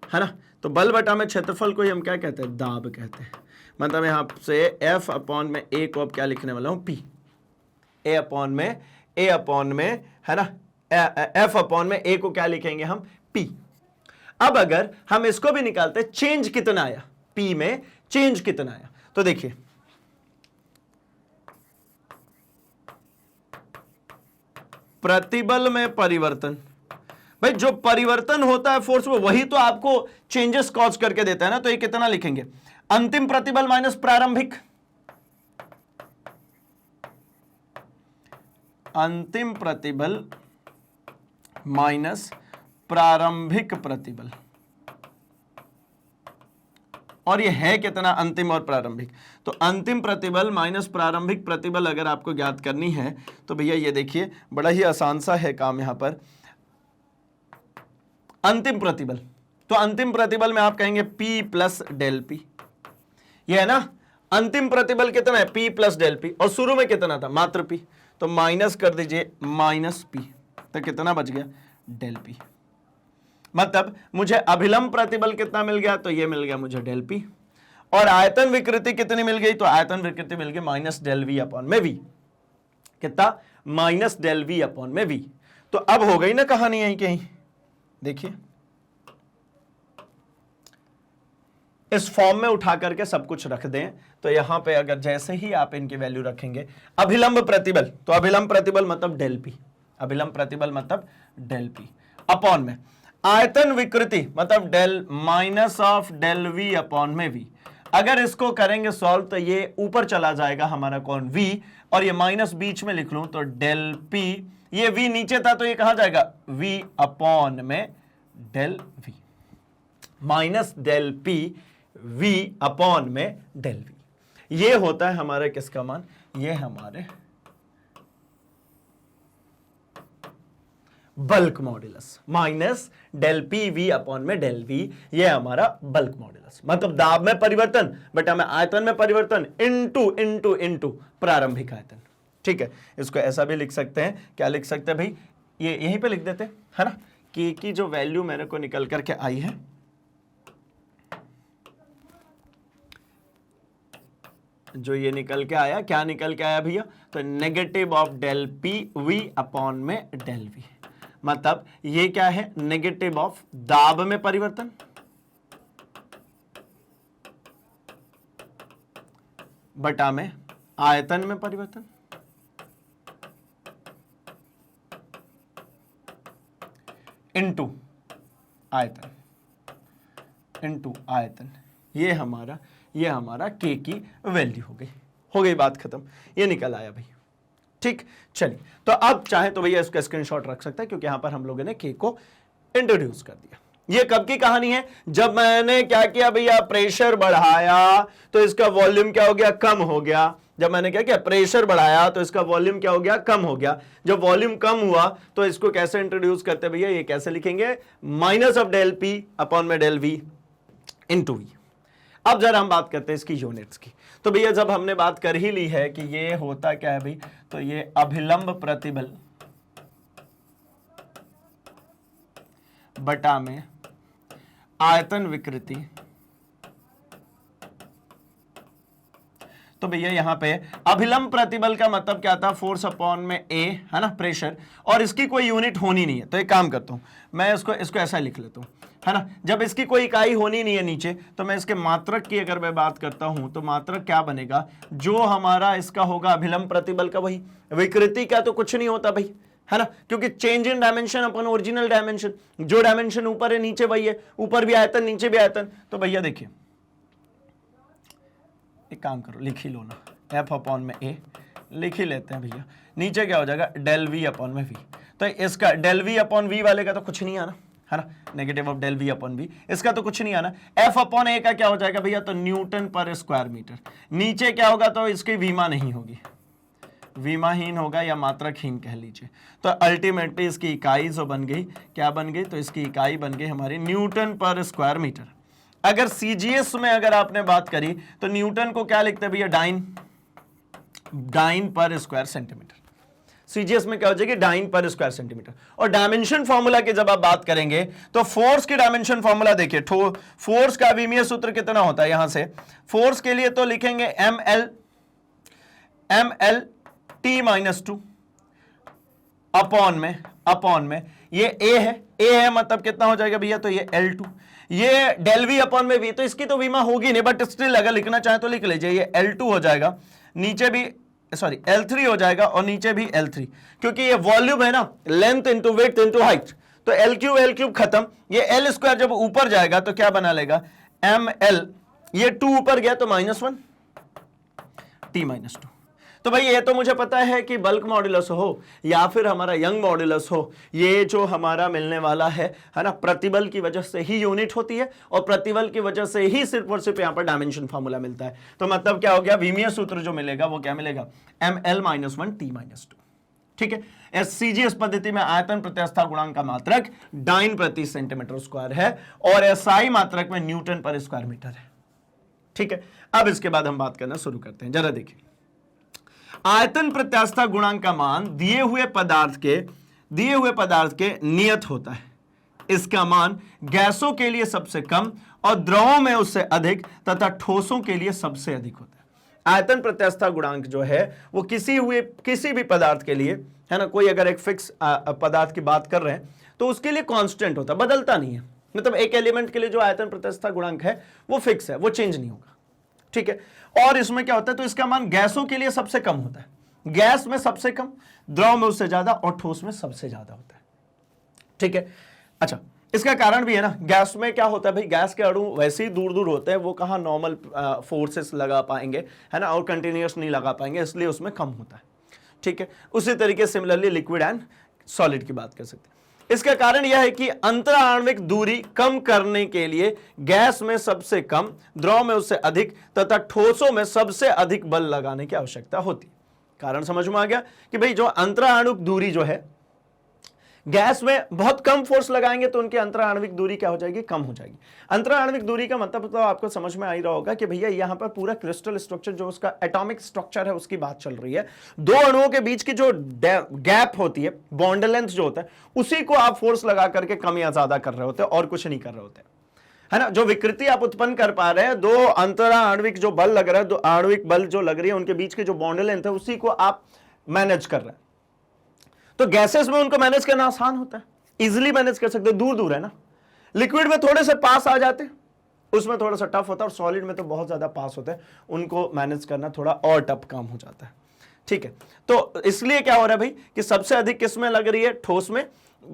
है ना। तो बल बटा में क्षेत्रफल को ही हम क्या कहते हैं, दाब कहते हैं। मतलब यहां से F अपॉन में A को अब क्या लिखने वाला हूं, P, A अपॉन में है ना, F अपॉन में A को क्या लिखेंगे हम, P। अब अगर हम इसको भी निकालते हैं, चेंज कितना आया, P में चेंज कितना आया, तो देखिए प्रतिबल में परिवर्तन, भाई जो परिवर्तन होता है फोर्स में वही तो आपको चेंजेस कॉज करके देता है ना। तो ये कितना लिखेंगे, अंतिम प्रतिबल माइनस प्रारंभिक, अंतिम प्रतिबल माइनस प्रारंभिक प्रतिबल, और ये है कितना, अंतिम और प्रारंभिक। तो अंतिम प्रतिबल माइनस प्रारंभिक प्रतिबल अगर आपको ज्ञात करनी है तो भैया ये देखिए बड़ा ही आसान सा है काम। यहां पर अंतिम प्रतिबल, तो अंतिम प्रतिबल में आप कहेंगे P प्लस डेल P, ये है ना अंतिम प्रतिबल कितना है, P प्लस डेल P, और शुरू में कितना था, मात्र P, तो माइनस कर दीजिए माइनस P, तो कितना बच गया, डेल P। मतलब मुझे अभिलंब प्रतिबल कितना मिल गया, तो ये मिल गया मुझे डेल P, और आयतन विकृति कितनी मिल गई, तो आयतन विकृति मिल गई माइनस डेल V अपॉन में V, कितना, माइनस डेल V अपॉन में V। तो अब हो गई ना कहानी यहीं कहीं, देखिए इस फॉर्म में उठा करके सब कुछ रख दें, तो यहां पे अगर जैसे ही आप इनकी वैल्यू रखेंगे, अभिलंब प्रतिबल, तो अभिलंब प्रतिबल मतलब डेल P, अभिलंब प्रतिबल मतलब डेल P अपॉन में आयतन विकृति मतलब del minus of del V upon में V। अगर इसको करेंगे सॉल्व तो ये ऊपर चला जाएगा हमारा कौन, V, और ये माइनस बीच में लिख लूं तो डेल P, ये V नीचे था तो ये कहां जाएगा, V अपॉन में del V, minus del P V upon में डेल V। ये होता है हमारे किसका मान, ये हमारे bulk modulus, minus del P V upon में डेल V, ये हमारा बल्क मॉड्यूलस, मतलब दाब में परिवर्तन बटा में आयतन में परिवर्तन इनटू इनटू इनटू प्रारंभिक आयतन। ठीक है, इसको ऐसा भी लिख सकते हैं, क्या लिख सकते हैं भाई, ये यहीं पे लिख देते हैं, है ना, कि जो वैल्यू मेरे को निकल करके आई है, जो ये निकल के आया, क्या निकल के आया भैया, तो negative of del P V upon में डेल V, मतलब ये क्या है, नेगेटिव ऑफ दाब में परिवर्तन बटा में आयतन में परिवर्तन इनटू आयतन, इनटू आयतन, ये हमारा K की वैल्यू हो गई बात खत्म, ये निकल आया भाई। ठीक, चलिए, तो अब चाहे तो भैया इसका स्क्रीनशॉट रख सकता है, क्योंकि यहां पर हम लोगों ने K को इंट्रोड्यूस कर दिया। ये कब की कहानी है, जब मैंने क्या किया भैया, प्रेशर बढ़ाया तो इसका वॉल्यूम क्या हो गया, कम हो गया। जब मैंने क्या किया, प्रेशर बढ़ाया तो इसका वॉल्यूम क्या हो गया, कम हो गया। जब वॉल्यूम कम हुआ तो इसको कैसे इंट्रोड्यूस करते भैया, ये कैसे लिखेंगे, minus of del P upon में डेल V इंटू V। अब जरा हम बात करते हैं इसकी यूनिट्स की। तो भैया जब हमने बात कर ही ली है कि ये होता क्या है भाई, तो ये अभिलंब प्रतिबल बटा में आयतन विकृति, तो भैया यहां पे अभिलंब प्रतिबल का मतलब क्या था, फोर्स अपॉन में A, है ना, प्रेशर, और इसकी कोई यूनिट होनी नहीं है। तो एक काम करता हूं मैं, इसको ऐसा लिख लेता हूं, है ना, जब इसकी कोई इकाई होनी नहीं है नीचे, तो मैं इसके मात्रक की अगर मैं बात करता हूं तो मात्रक क्या बनेगा, जो हमारा इसका होगा अभिलंब प्रतिबल का, वही विकृति का तो कुछ नहीं होता भाई, है ना, क्योंकि change in dimension upon original dimension, जो डायमेंशन ऊपर है नीचे वही है, ऊपर भी आयतन नीचे भी आयतन। तो भैया देखिए एक काम करो, लिख ही लो ना, F अपॉन में A लिख ही लेते हैं भैया, नीचे क्या हो जाएगा, डेल V अपॉन में V। तो इसका डेल V अपॉन V वाले का तो कुछ नहीं आना, है ना, negative of del V upon V, इसका तो कुछ नहीं आना। F अपॉन A का क्या हो जाएगा भैया, तो न्यूटन पर स्क्वायर मीटर। नीचे क्या होगा, तो इसकी वीमा नहीं होगी, वीमाहीन होगा या मात्रकहीन कह लीजिए। तो अल्टीमेटली इसकी इकाई जो बन गई, क्या बन गई, तो इसकी इकाई बन गई हमारी न्यूटन पर स्क्वायर मीटर। अगर CGS में अगर आपने बात करी तो न्यूटन को क्या लिखते हैं भैया, डाइन पर स्क्वायर सेंटीमीटर। CGS में क्या हो जाएगी, डाइन पर स्क्वायर सेंटीमीटर। और डायमेंशन फॉर्मूला की जब आप बात करेंगे तो फोर्स की डायमेंशन फॉर्मूला देखिए, फोर्स का विमीय सूत्र कितना होता है, यहां से फोर्स के लिए तो लिखेंगे ml T-2 अपॉन में ये A है मतलब कितना हो जाएगा भैया, तो ये L2, ये डेल V अपॉन में V, तो इसकी तो विमा होगी नहीं, बट स्टिल अगर लिखना चाहे तो लिख लीजिए, ये L2 हो जाएगा, नीचे भी सॉरी L3 हो जाएगा और नीचे भी L3, क्योंकि ये वॉल्यूम है ना, length into width into height, तो L3 खत्म, ये L स्क्वायर जब ऊपर जाएगा तो क्या बना लेगा, ML, ये 2 ऊपर गया तो -1 T-2। तो भाई ये तो मुझे पता है कि बल्क मॉड्यूलस हो या फिर हमारा यंग मॉड्यूलस हो, ये जो हमारा मिलने वाला है ना, प्रतिबल की वजह से ही यूनिट होती है और प्रतिबल की वजह से ही सिर्फ और सिर्फ यहां पर डायमेंशन फार्मूला मिलता है। तो मतलब क्या हो गया, विमीय सूत्र जो मिलेगा वो क्या मिलेगा, ML-1 T-2। ठीक है, CGS पद्धति में आयतन प्रत्यास्था गुणांक का मात्रक डाइन प्रति सेंटीमीटर स्क्वायर है और SI मात्रक में न्यूटन पर स्क्वायर मीटर है। ठीक है, अब इसके बाद हम बात करना शुरू करते हैं। जरा देखिए, आयतन प्रत्यास्थता गुणांक का मान दिए हुए पदार्थ के नियत होता है। इसका मान गैसों के लिए सबसे कम और द्रवों में उससे अधिक तथा ठोसों के लिए सबसे अधिक होता है। आयतन प्रत्यास्थता गुणांक जो है वो किसी भी पदार्थ के लिए, है ना, कोई अगर एक फिक्स पदार्थ की बात कर रहे हैं तो उसके लिए कांस्टेंट होता है, बदलता नहीं है। मतलब एक एलिमेंट के लिए जो आयतन प्रत्यास्थता गुणांक है वो फिक्स है, वो चेंज नहीं होगा, ठीक है। और इसमें क्या होता है, तो इसका मान गैसों के लिए सबसे कम होता है, गैस में सबसे कम, द्रव में उससे ज्यादा और ठोस में सबसे ज्यादा होता है, ठीक है। अच्छा, इसका कारण भी है ना, गैस में क्या होता है भाई, गैस के अणु वैसे ही दूर दूर होते हैं, वो कहाँ नॉर्मल फोर्सेस लगा पाएंगे, है ना, और कंटिन्यूअस नहीं लगा पाएंगे, इसलिए उसमें कम होता है, ठीक है। उसी तरीके सिमिलरली लिक्विड एंड सॉलिड की बात कर सकते हैं। इसका कारण यह है कि अंतराण्विक दूरी कम करने के लिए गैस में सबसे कम, द्रव में उससे अधिक तथा ठोसों में सबसे अधिक बल लगाने की आवश्यकता होती है। कारण समझ में आ गया कि भाई जो अंतराण्विक दूरी जो है, गैस में बहुत कम फोर्स लगाएंगे तो उनकी अंतराण्विक दूरी क्या हो जाएगी, कम हो जाएगी। अंतराण्विक दूरी का मतलब तो आपको समझ में आ ही रहा होगा कि भैया यहां पर पूरा क्रिस्टल स्ट्रक्चर जो उसका एटॉमिक स्ट्रक्चर है उसकी बात चल रही है। दो अणुओं के बीच की जो गैप होती है, बॉन्ड लेंथ जो होता है, उसी को आप फोर्स लगा करके कम या ज्यादा कर रहे होते हैं और कुछ नहीं कर रहे होते, है ना। जो विकृति आप उत्पन्न कर पा रहे हैं, दो अंतराण्विक जो बल लग रहा है, दो आणविक बल जो लग रही है, उनके बीच की जो बॉन्ड लेंथ है उसी को आप मैनेज कर रहे हैं। तो गैसेस में उनको मैनेज करना आसान होता है, इजीली मैनेज कर सकते, दूर दूर है ना। लिक्विड में थोड़े से पास आ जाते, उसमें थोड़ा सा टफ होता है, और सॉलिड में तो बहुत ज्यादा पास होता है, उनको मैनेज करना थोड़ा और टफ काम हो जाता है, ठीक है। तो इसलिए क्या हो रहा है भाई कि सबसे अधिक किस में लग रही है, ठोस में,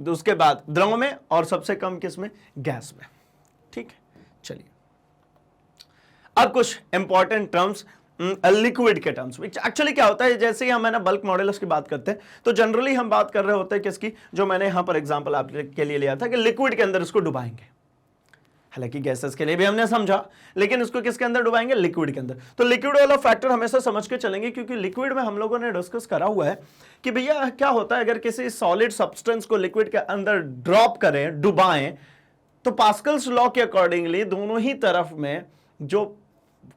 उसके बाद द्रव में, और सबसे कम किस में, गैस में, ठीक है। चलिए अब कुछ इंपॉर्टेंट टर्म्स लिक्विड के टर्म्स में। एक्चुअली क्या होता है, जैसे ही हम है ना बल्क मॉड्यूलस की बात करते हैं तो जनरली हम बात कर रहे होते हैं किसकी, जो मैंने यहां पर एग्जांपल आपके लिए लिया था कि लिक्विड के अंदर इसको डुबाएंगे। हालांकि गैसेस के लिए भी हमने समझा, लेकिन इसको किसके अंदर डुबाएंगे, लिक्विड के अंदर। तो लिक्विड वाला फैक्टर हमेशा समझ के चलेंगे, क्योंकि लिक्विड में हम लोगों ने डिस्कस करा हुआ है कि भैया क्या होता है, अगर किसी सॉलिड सब्सटेंस को लिक्विड के अंदर ड्रॉप करें, डुबाएं, तो पास्कल्स लॉ के अकॉर्डिंगली दोनों ही तरफ में जो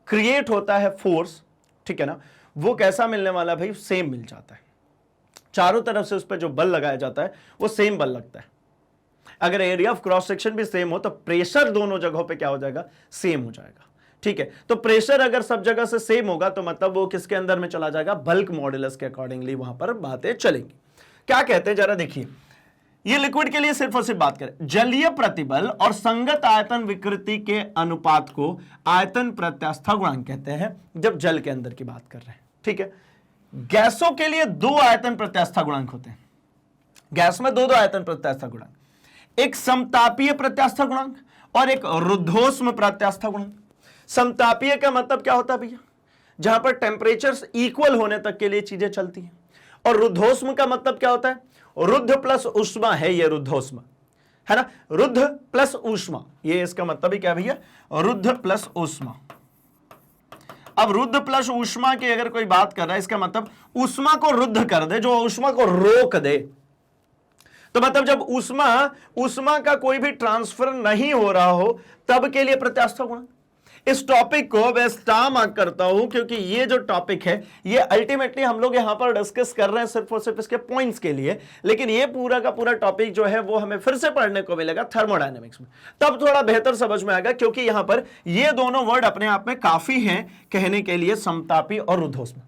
क्रिएट होता है फोर्स, ठीक है ना, वो कैसा मिलने वाला भाई, सेम मिल जाता है। चारों तरफ से उस पर जो बल लगाया जाता है वो सेम बल लगता है। अगर एरिया ऑफ क्रॉस सेक्शन भी सेम हो तो प्रेशर दोनों जगहों पे क्या हो जाएगा, सेम हो जाएगा, ठीक है। तो प्रेशर अगर सब जगह से सेम होगा तो मतलब वो किसके अंदर में चला जाएगा, बल्क मॉड्यूलस के अकॉर्डिंगली वहां पर बातें चलेंगी। क्या कहते हैं जरा देखिए, ये लिक्विड के लिए सिर्फ और सिर्फ बात करें, जलीय प्रतिबल और संगत आयतन विकृति के अनुपात को आयतन प्रत्यास्थता गुणांक कहते हैं, जब जल के अंदर की बात कर रहे हैं, ठीक है। गैसों के लिए दो आयतन प्रत्यास्थता गुणांक होते हैं, गैस में दो आयतन प्रत्यास्थता गुणांक, एक समतापीय प्रत्यास्थता गुणांक और एक रुद्धोष्म प्रत्यास्थता गुणांक। समतापीय का मतलब क्या होता है भैया, जहां पर टेम्परेचर इक्वल होने तक के लिए चीजें चलती हैं। और रुद्धोष्म का मतलब क्या होता है, रुद्ध प्लस ऊष्मा है, ये रुद्धोष्म है ना, रुद्ध प्लस ऊष्मा, ये इसका मतलब ही क्या भैया, रुद्ध प्लस ऊष्मा। अब रुद्ध प्लस ऊष्मा की अगर कोई बात कर रहा है, इसका मतलब ऊष्मा को रुद्ध कर दे, जो ऊष्मा को रोक दे। तो मतलब जब ऊष्मा का कोई भी ट्रांसफर नहीं हो रहा हो तब के लिए प्रत्यास्थता गुणांक। इस टॉपिक को मैं स्टार मार्क करता हूं, क्योंकि ये जो टॉपिक है ये अल्टीमेटली हम लोग यहां पर डिस्कस कर रहे हैं सिर्फ और सिर्फ इसके पॉइंट्स के लिए, लेकिन ये पूरा का पूरा टॉपिक जो है वो हमें फिर से पढ़ने को मिलेगा थर्मोडायनेमिक्स में, तब थोड़ा बेहतर समझ में आएगा। क्योंकि यहां पर ये दोनों वर्ड अपने आप में काफी हैं कहने के लिए, समतापी और रुद्धोष्म।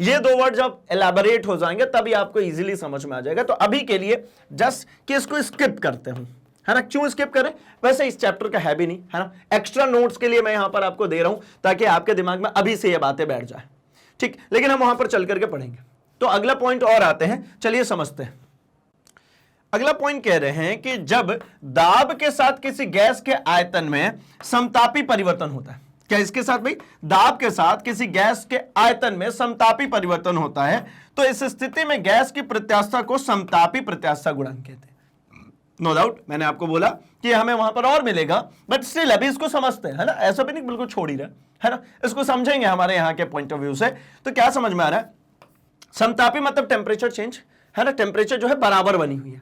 ये दो वर्ड जब एलैबोरेट हो जाएंगे तभी आपको इजीली समझ में आ जाएगा। तो अभी के लिए जस्ट कि इसको स्किप करते हूं, है ना। क्यों स्किप करें, वैसे इस चैप्टर का है भी नहीं, है ना। एक्स्ट्रा नोट्स के लिए मैं यहां पर आपको दे रहा हूं ताकि आपके दिमाग में अभी से ये बातें बैठ जाए, ठीक। लेकिन हम वहां पर चल करके पढ़ेंगे। तो अगला पॉइंट और आते हैं, चलिए समझते हैं। अगला पॉइंट कह रहे हैं कि जब दाब के साथ किसी गैस के आयतन में समतापी परिवर्तन होता है, क्या इसके साथ भाई, दाब के साथ किसी गैस के आयतन में समतापी परिवर्तन होता है, तो इस स्थिति में गैस की प्रत्यास्थता को समतापी प्रत्यास्थता गुणांक कहते हैं। नो डाउट मैंने आपको बोला कि हमें वहां पर और मिलेगा, बट स्टिल अभी इसको समझते हैं, है ना। ऐसा भी नहीं बिल्कुल छोड़ ही रहा है ना, इसको समझेंगे हमारे यहां के पॉइंट ऑफ व्यू से। तो क्या समझ में आ रहा है, समतापी मतलब टेम्परेचर चेंज, है ना, टेम्परेचर जो है बराबर बनी हुई है।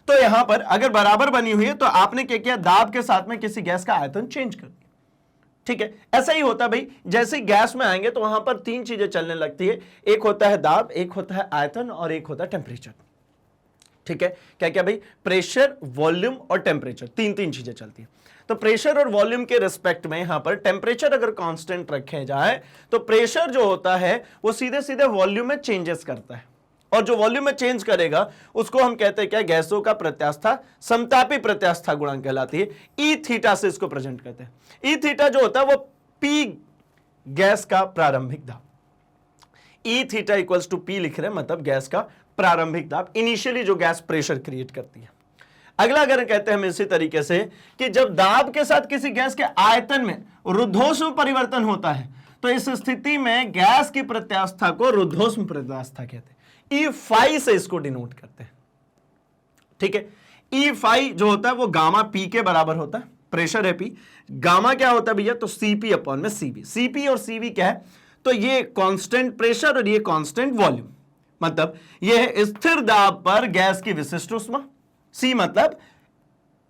तो यहां पर अगर बराबर बनी हुई है तो आपने क्या किया, दाब के साथ में किसी गैस का आयतन चेंज कर दिया, ठीक है, ऐसा ही होता है भाई, जैसे गैस में आएंगे तो वहां पर तीन चीजें चलने लगती है, एक होता है दाब, एक होता है आयतन और एक होता है टेम्परेचर। ठीक है, क्या क्या भाई, प्रेशर, वॉल्यूम और टेम्परेचर, तीन तीन चीजें चलती है। तो प्रेशर और वॉल्यूम के रिस्पेक्ट में यहां पर टेम्परेचर अगर कांस्टेंट रखे जाए तो प्रेशर जो होता है वो सीधे सीधे वॉल्यूम में चेंजेस करता है, और जो वॉल्यूम में चेंज करेगा उसको हम कहते हैं क्या, गैसों का प्रत्यास्था, समतापी प्रत्यास्था गुणांक कहलाती है। ई थीटा से इसको प्रेजेंट करते हैं। ई थीटा जो होता है वो पी गैस का प्रारंभिक दाब, E theta equals to P लिख रहे हैं, मतलब गैस का प्रारंभिक दाब, इनिशियली जो गैस प्रेशर क्रिएट करती है। अगला अगर कहते हैं हम इसी तरीके से कि जब दाब के साथ किसी गैस के आयतन में रुद्धोष्म परिवर्तन होता है तो इस स्थिति में गैस की प्रत्यास्था को रुद्धोष्म प्रत्यास्था कहते हैं, ई फाई से इसको डिनोट करते हैं। ठीक है, ई फाई जो होता है वो गामा पी के बराबर होता है, प्रेशर है पी, गामा क्या होता है भैया, तो सीपी अपॉन में सीबी। सीपी और सीबी क्या है, तो ये कांस्टेंट प्रेशर और ये कांस्टेंट वॉल्यूम, मतलब ये स्थिर दाब पर गैस की विशिष्ट ऊष्मा, सी मतलब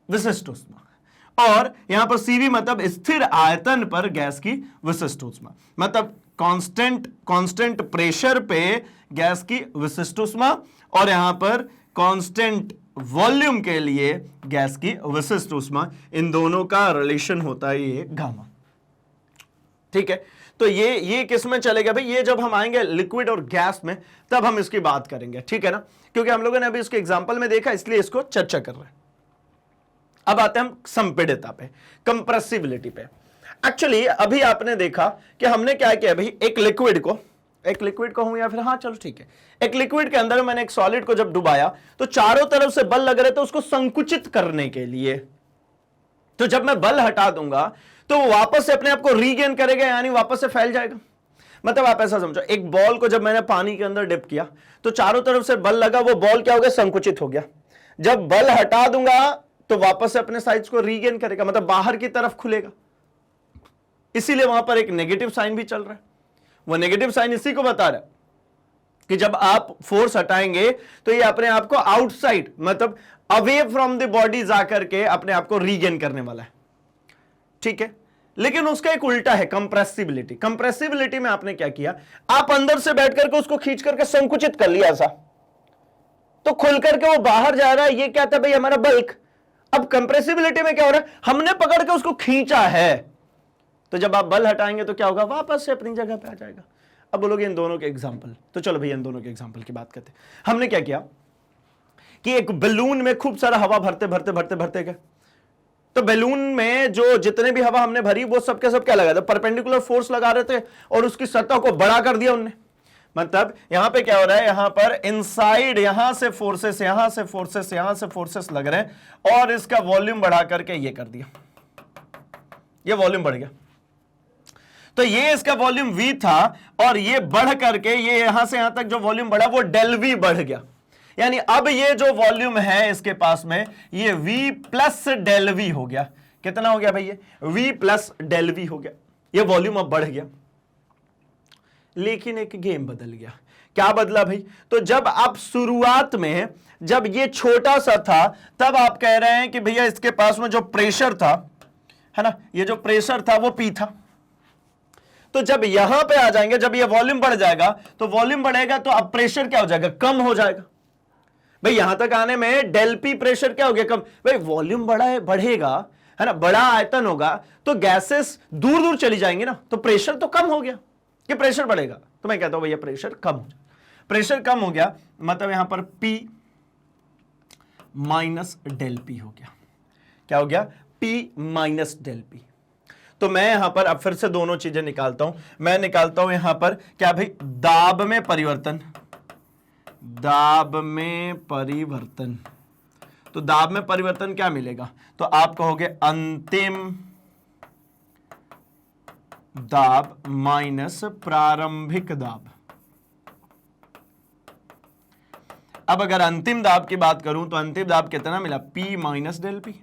विशिष्ट ऊष्मा, और यहां पर सीवी मतलब स्थिर आयतन पर गैस की विशिष्ट ऊष्मा, मतलब कांस्टेंट प्रेशर पे गैस की विशिष्ट ऊष्मा, और यहां पर कांस्टेंट वॉल्यूम के लिए गैस की विशिष्ट ऊष्मा, इन दोनों का रिलेशन होता है ये गामा। ठीक है, तो ये किस में चलेगा भाई, ये जब हम आएंगे लिक्विड और गैस में तब हम इसकी बात करेंगे, ठीक है ना, क्योंकि हम लोगों ने अभी इसके एग्जांपल में देखा इसलिए इसको चर्चा कर रहे हैं। अब आते हैं हम संपीड़ितता पे, कंप्रेसिबिलिटी पे। एक्चुअली अभी आपने देखा कि हमने क्या किया भाई, एक लिक्विड को हूं या फिर हाँ चलो ठीक है, एक लिक्विड के अंदर मैंने एक सॉलिड को जब डुबाया तो चारों तरफ से बल लग रहे थे उसको संकुचित करने के लिए। तो जब मैं बल हटा दूंगा तो वो वापस से अपने आप को रीगेन करेगा, यानी वापस से फैल जाएगा। मतलब आप ऐसा समझो, एक बॉल को जब मैंने पानी के अंदर डिप किया तो चारों तरफ से बल लगा, वो बॉल क्या हो गया, संकुचित हो गया। जब बल हटा दूंगा तो वापस से अपने साइज को रीगेन करेगा, मतलब बाहर की तरफ खुलेगा। इसीलिए वहां पर एक नेगेटिव साइन भी चल रहा है। वो नेगेटिव साइन इसी को बता रहा है कि जब आप फोर्स हटाएंगे तो ये अपने आप को आउटसाइड, मतलब अवे फ्रॉम द बॉडी जाकर के अपने आप को रीगेन करने वाला है। ठीक है, लेकिन उसका एक उल्टा है, कंप्रेसिबिलिटी। कंप्रेसिबिलिटी में आपने क्या किया, आप अंदर से बैठ करके उसको खींच करके संकुचित कर लिया ऐसा, तो खुल करके वो बाहर जा रहा है, ये क्या था भाई, हमारा बल्क। अब कंप्रेसिबिलिटी में क्या हो रहा है, हमने पकड़ के उसको खींचा है, तो जब आप बल हटाएंगे तो क्या होगा, वापस से अपनी जगह पे आ जाएगा। अब बोलोगे इन दोनों के एग्जांपल, तो चलो भैया इन दोनों के एग्जांपल की बात करते हैं। हमने क्या किया कि एक बैलून में खूब सारा हवा भरते भरते भरते भरते गए, तो बैलून में जो जितने भी हवा हमने भरी वो सबके सब क्या लगा था, परपेंडिकुलर फोर्स लगा रहे थे और उसकी सतह को बड़ा कर दिया उनने। मतलब यहां पे क्या हो रहा है, यहां पर इनसाइड यहां से फोर्सेस, यहां से फोर्सेस, यहां से फोर्सेस लग रहे हैं और इसका वॉल्यूम बढ़ा करके ये कर दिया, ये वॉल्यूम बढ़ गया। तो ये इसका वॉल्यूम V था और ये बढ़ करके ये यहां से यहां तक जो वॉल्यूम बढ़ा वो डेल V बढ़ गया, यानी अब ये जो वॉल्यूम है इसके पास में ये V प्लस डेल V हो गया। कितना हो गया भाई, ये V प्लस डेल V हो गया, ये वॉल्यूम अब बढ़ गया। लेकिन एक गेम बदल गया। क्या बदला भाई, तो जब आप शुरुआत में जब ये छोटा सा था तब आप कह रहे हैं कि भैया इसके पास में जो प्रेशर था, है ना, ये जो प्रेशर था वो P था। तो जब यहां पे आ जाएंगे, जब ये वॉल्यूम बढ़ जाएगा तो वॉल्यूम बढ़ेगा तो अब प्रेशर क्या हो जाएगा, कम हो जाएगा। भाई यहां तक आने में डेल पी प्रेशर क्या हो गया, कम। भाई वॉल्यूम बड़ा है, बढ़ेगा, है ना, बड़ा आयतन होगा तो गैसेस दूर दूर चली जाएंगी ना, तो प्रेशर तो कम हो गया कि प्रेशर बढ़ेगा। तो मैं कहता हूं भैया प्रेशर कम हो जाए, प्रेशर कम हो गया, मतलब यहां पर P माइनस डेल पी हो गया। क्या हो गया, P माइनस डेल पी। तो मैं यहां पर अब फिर से दोनों चीजें निकालता हूं। मैं निकालता हूं यहां पर क्या भाई, दाब में परिवर्तन, दाब में परिवर्तन। तो दाब में परिवर्तन क्या मिलेगा, तो आप कहोगे अंतिम दाब माइनस प्रारंभिक दाब। अब अगर अंतिम दाब की बात करूं तो अंतिम दाब कितना मिला, P माइनस डेल पी,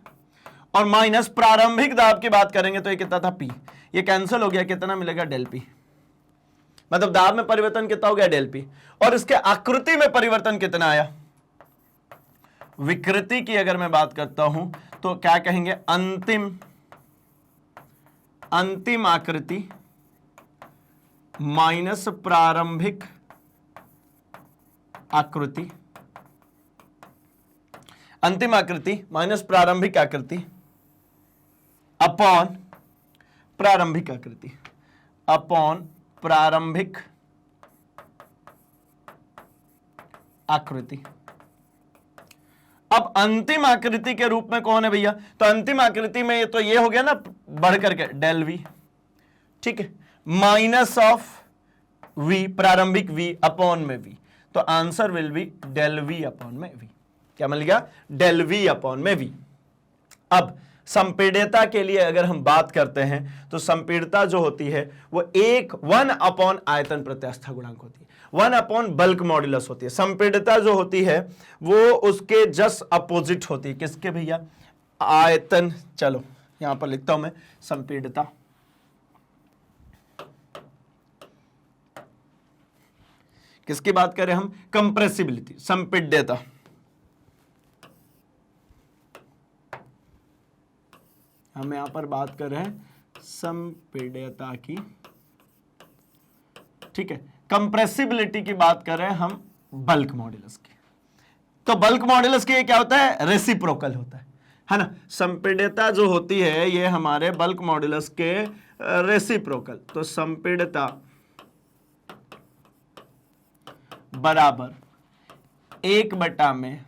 और माइनस प्रारंभिक दाब की बात करेंगे तो ये कितना था, P, ये कैंसिल हो गया, कितना मिलेगा, डेल पी। मतलब दाब में परिवर्तन कितना हो गया, डेल पी। और इसके आकृति में परिवर्तन कितना आया, विकृति की अगर मैं बात करता हूं तो क्या कहेंगे, अंतिम अंतिम आकृति माइनस प्रारंभिक आकृति, अंतिम आकृति माइनस प्रारंभिक आकृति अपॉन प्रारंभिक आकृति, अपॉन प्रारंभिक आकृति। अब अंतिम आकृति के रूप में कौन है भैया? तो अंतिम आकृति में ये तो ये हो गया ना बढ़ करके डेल वी, ठीक है, माइनस ऑफ वी, प्रारंभिक वी अपॉन में वी, तो answer will be del V upon में वी। क्या मिल गया? डेल वी अपॉन में वी। अब संपीड्यता के लिए अगर हम बात करते हैं तो संपीड्यता जो होती है वो 1 अपॉन आयतन प्रत्यास्था गुणांक होती है, 1 अपॉन बल्क मॉड्यूलस होती है। संपीड्यता जो होती है वो उसके जस्ट अपोजिट होती है। किसके भैया? आयतन। चलो यहां पर लिखता हूं मैं संपीड्यता। किसकी बात करें हम? कंप्रेसिबिलिटी, संपीड्यता। हम यहां पर बात कर रहे हैं संपीड्यता की, ठीक है। कंप्रेसिबिलिटी की बात कर रहे हैं हम बल्क मॉड्यूलस की। तो बल्क मॉड्यूलस के क्या होता है? रेसिप्रोकल होता है ना। संपीड्यता जो होती है ये हमारे बल्क मॉड्यूलस के रेसिप्रोकल। तो संपीड्यता बराबर 1 में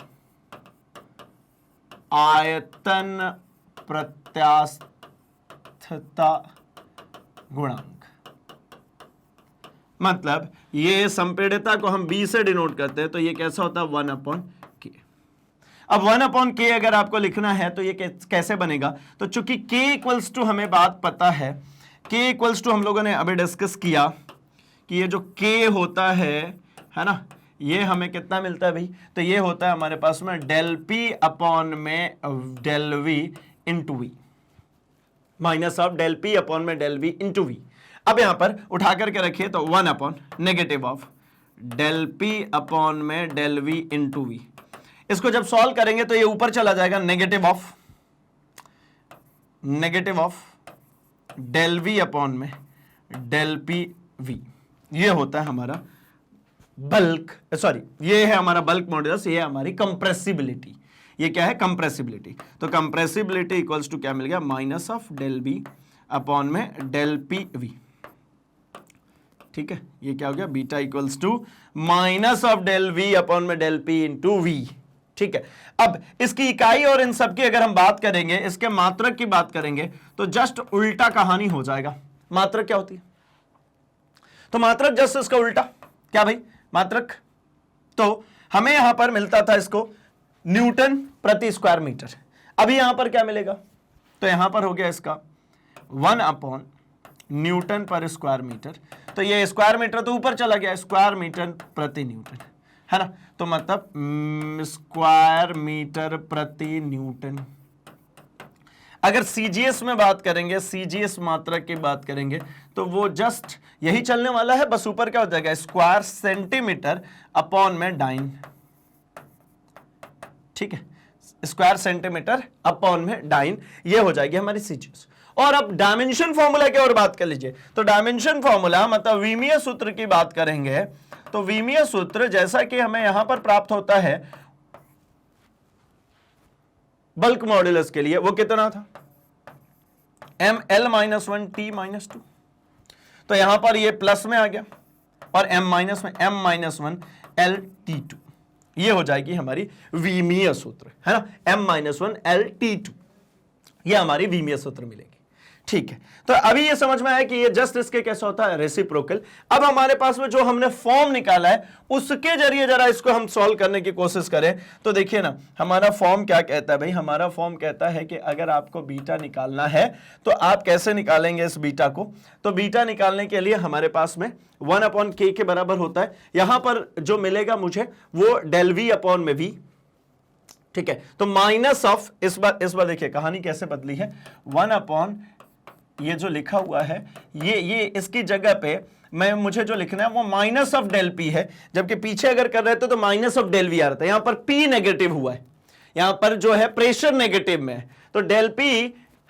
आयतन प्रत्यास्थता गुणांक। मतलब ये संपीड्यता को हम b से डिनोट करते हैं, तो ये कैसा होता है? 1 अपॉन k। अब 1 अपॉन k अगर आपको लिखना है तो ये कैसे बनेगा? तो चूंकि k इक्वल्स टू हमें बात पता है, k इक्वल्स टू हम लोगों ने अभी डिस्कस किया कि ये जो k होता है ना, ये हमें कितना मिलता है भाई? तो ये होता है हमारे पास में डेल p अपॉन में del v into V, minus of del p upon में डेल v इंटू वी। अब यहां पर उठा करके रखिए तो 1 upon negative of del p upon में डेल v इंटू वी। इसको जब सॉल्व करेंगे तो ये ऊपर चला जाएगा, negative of del v upon में डेल p v। ये होता है हमारा बल्क, सॉरी ये है हमारा बल्क मॉड्यूलस, ये है हमारी कंप्रेसिबिलिटी। ये क्या है? कंप्रेसिबिलिटी। तो कंप्रेसिबिलिटी इक्वल्स टू क्या मिल गया? Minus of del V upon में डेल पी वी, ठीक है। ये क्या हो गया? Beta equals to minus of del V upon में डेल पी इंटू वी, ठीक है। अब इसकी इकाई और इन सब की अगर हम बात करेंगे, इसके मात्रक की बात करेंगे तो जस्ट उल्टा कहानी हो जाएगा। मात्रक क्या होती है? तो मात्रक जस्ट इसका उल्टा। क्या भाई? मात्रक तो हमें यहां पर मिलता था इसको न्यूटन प्रति स्क्वायर मीटर। अभी यहां पर क्या मिलेगा? तो यहां पर हो गया इसका 1 अपॉन न्यूटन पर स्क्वायर मीटर। तो ये स्क्वायर मीटर तो ऊपर चला गया, स्क्वायर मीटर प्रति न्यूटन, है ना। तो मतलब स्क्वायर मीटर प्रति न्यूटन। अगर सीजीएस में बात करेंगे, सीजीएस मात्रक की बात करेंगे तो वो जस्ट यही चलने वाला है, बस ऊपर क्या हो जाएगा? स्क्वायर सेंटीमीटर अपॉन में डाइन, ठीक है। स्क्वायर सेंटीमीटर अपॉन में डाइन, ये हो जाएगी हमारी सीजीएस। और अब डायमेंशन फॉर्मूला की और बात कर लीजिए। तो डायमेंशन फॉर्मूला मतलब विमीय सूत्र की बात करेंगे तो विमीय सूत्र जैसा कि हमें यहां पर प्राप्त होता है बल्क मॉड्यूलस के लिए, वो कितना था? ml-1 t-2। तो यहां पर ये प्लस में आ गया और m माइनस में m-1 l-t2। ये हो जाएगी हमारी विमीय सूत्र, है ना। m-1 l-t2 ये हमारी विमीय सूत्र मिलेगी, ठीक है। तो अभी ये समझ में आया कि ये जस्ट इसके कैसा होता है? रेसिप्रोकल। अब हमारे पास में जो हमने फॉर्म निकाला है उसके जरिए जरा इसको हम सॉल्व करने की कोशिश करें तो देखिए ना, हमारा फॉर्म क्या कहता है भाई? हमारा फॉर्म कहता है कि अगर आपको बीटा निकालना है तो आप कैसे निकालेंगे इस बीटा को? तो बीटा निकालने के लिए हमारे पास में 1 अपॉन k के बराबर होता है। यहां पर जो मिलेगा मुझे वो डेल v अपॉन में v, ठीक है। तो माइनस ऑफ, इस बार देखिए कहानी कैसे बदली है। 1 अपॉन ये जो लिखा हुआ है ये इसकी जगह पे मुझे जो लिखना है वो माइनस ऑफ डेल पी है, जबकि पीछे अगर कर रहे थे तो माइनस ऑफ डेल वी आ रहा था। यहां पर पी नेगेटिव हुआ है, यहां पर जो है प्रेशर नेगेटिव में है, तो डेल पी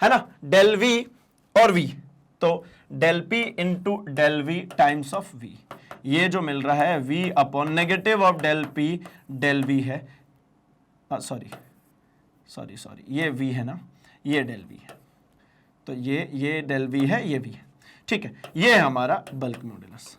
है ना, डेल वी और वी तो del P into del V times of V, ये जो मिल रहा है v upon negative of del P del V है, सॉरी, ये v है ना, ये डेल वी है, तो ये डेल वी है, ये v है, ठीक है। ये है हमारा बल्क मॉडुलस।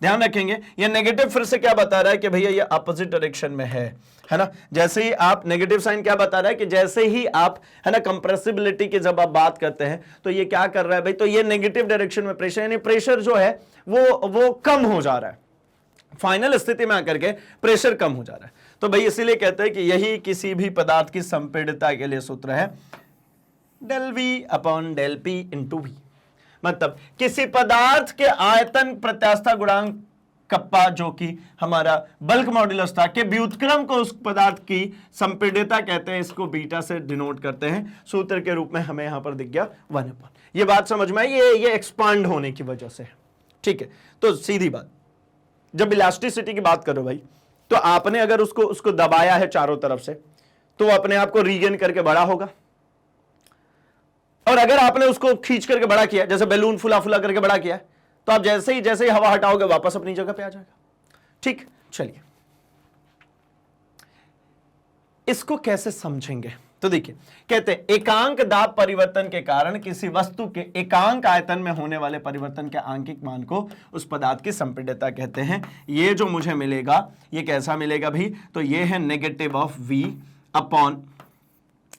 ध्यान रखेंगे ये नेगेटिव फिर से क्या बता रहा है कि भैया ये अपोजिट डायरेक्शन में है ना। जैसे ही आप नेगेटिव साइन क्या बता रहा है कि जैसे ही आप, है ना, कंप्रेसिबिलिटी की जब आप बात करते हैं तो ये क्या कर रहा है भाई, तो ये नेगेटिव डायरेक्शन में प्रेशर, यानी प्रेशर जो है वो कम हो जा रहा है, फाइनल स्थिति में आकर के प्रेशर कम हो जा रहा है। तो भाई इसीलिए कहते हैं कि यही किसी भी पदार्थ की संपीड़ितता के लिए सूत्र है, del V upon del P into V. मतलब किसी पदार्थ के आयतन प्रत्यास्थता गुणांक कप्पा, जो कि हमारा बल्क मॉड्यूलस था, के व्युत्क्रम को उस पदार्थ की संपीड़ितता कहते हैं, इसको बीटा से डिनोट करते हैं, सूत्र के रूप में हमें यहां पर दिख गया 1/। ये बात समझ में आई, ये एक्सपांड होने की वजह से, ठीक है। तो सीधी बात, जब इलास्टिसिटी की बात करो भाई, तो आपने अगर उसको दबाया है चारों तरफ से, तो वो अपने आप को रीगेन करके बड़ा होगा, और अगर आपने उसको खींच करके बड़ा किया, जैसे बैलून फुला फुला करके बड़ा किया, तो आप जैसे ही हवा हटाओगे वापस अपनी जगह पे आ जाएगा, ठीक। चलिए इसको कैसे समझेंगे, तो देखिए कहते हैं एकांक दाब परिवर्तन के कारण किसी वस्तु के एकांक आयतन में होने वाले परिवर्तन के आंकिक मान को उस पदार्थ की संपीड़ितता कहते हैं। ये जो मुझे मिलेगा ये कैसा मिलेगा भाई, तो ये है negative of v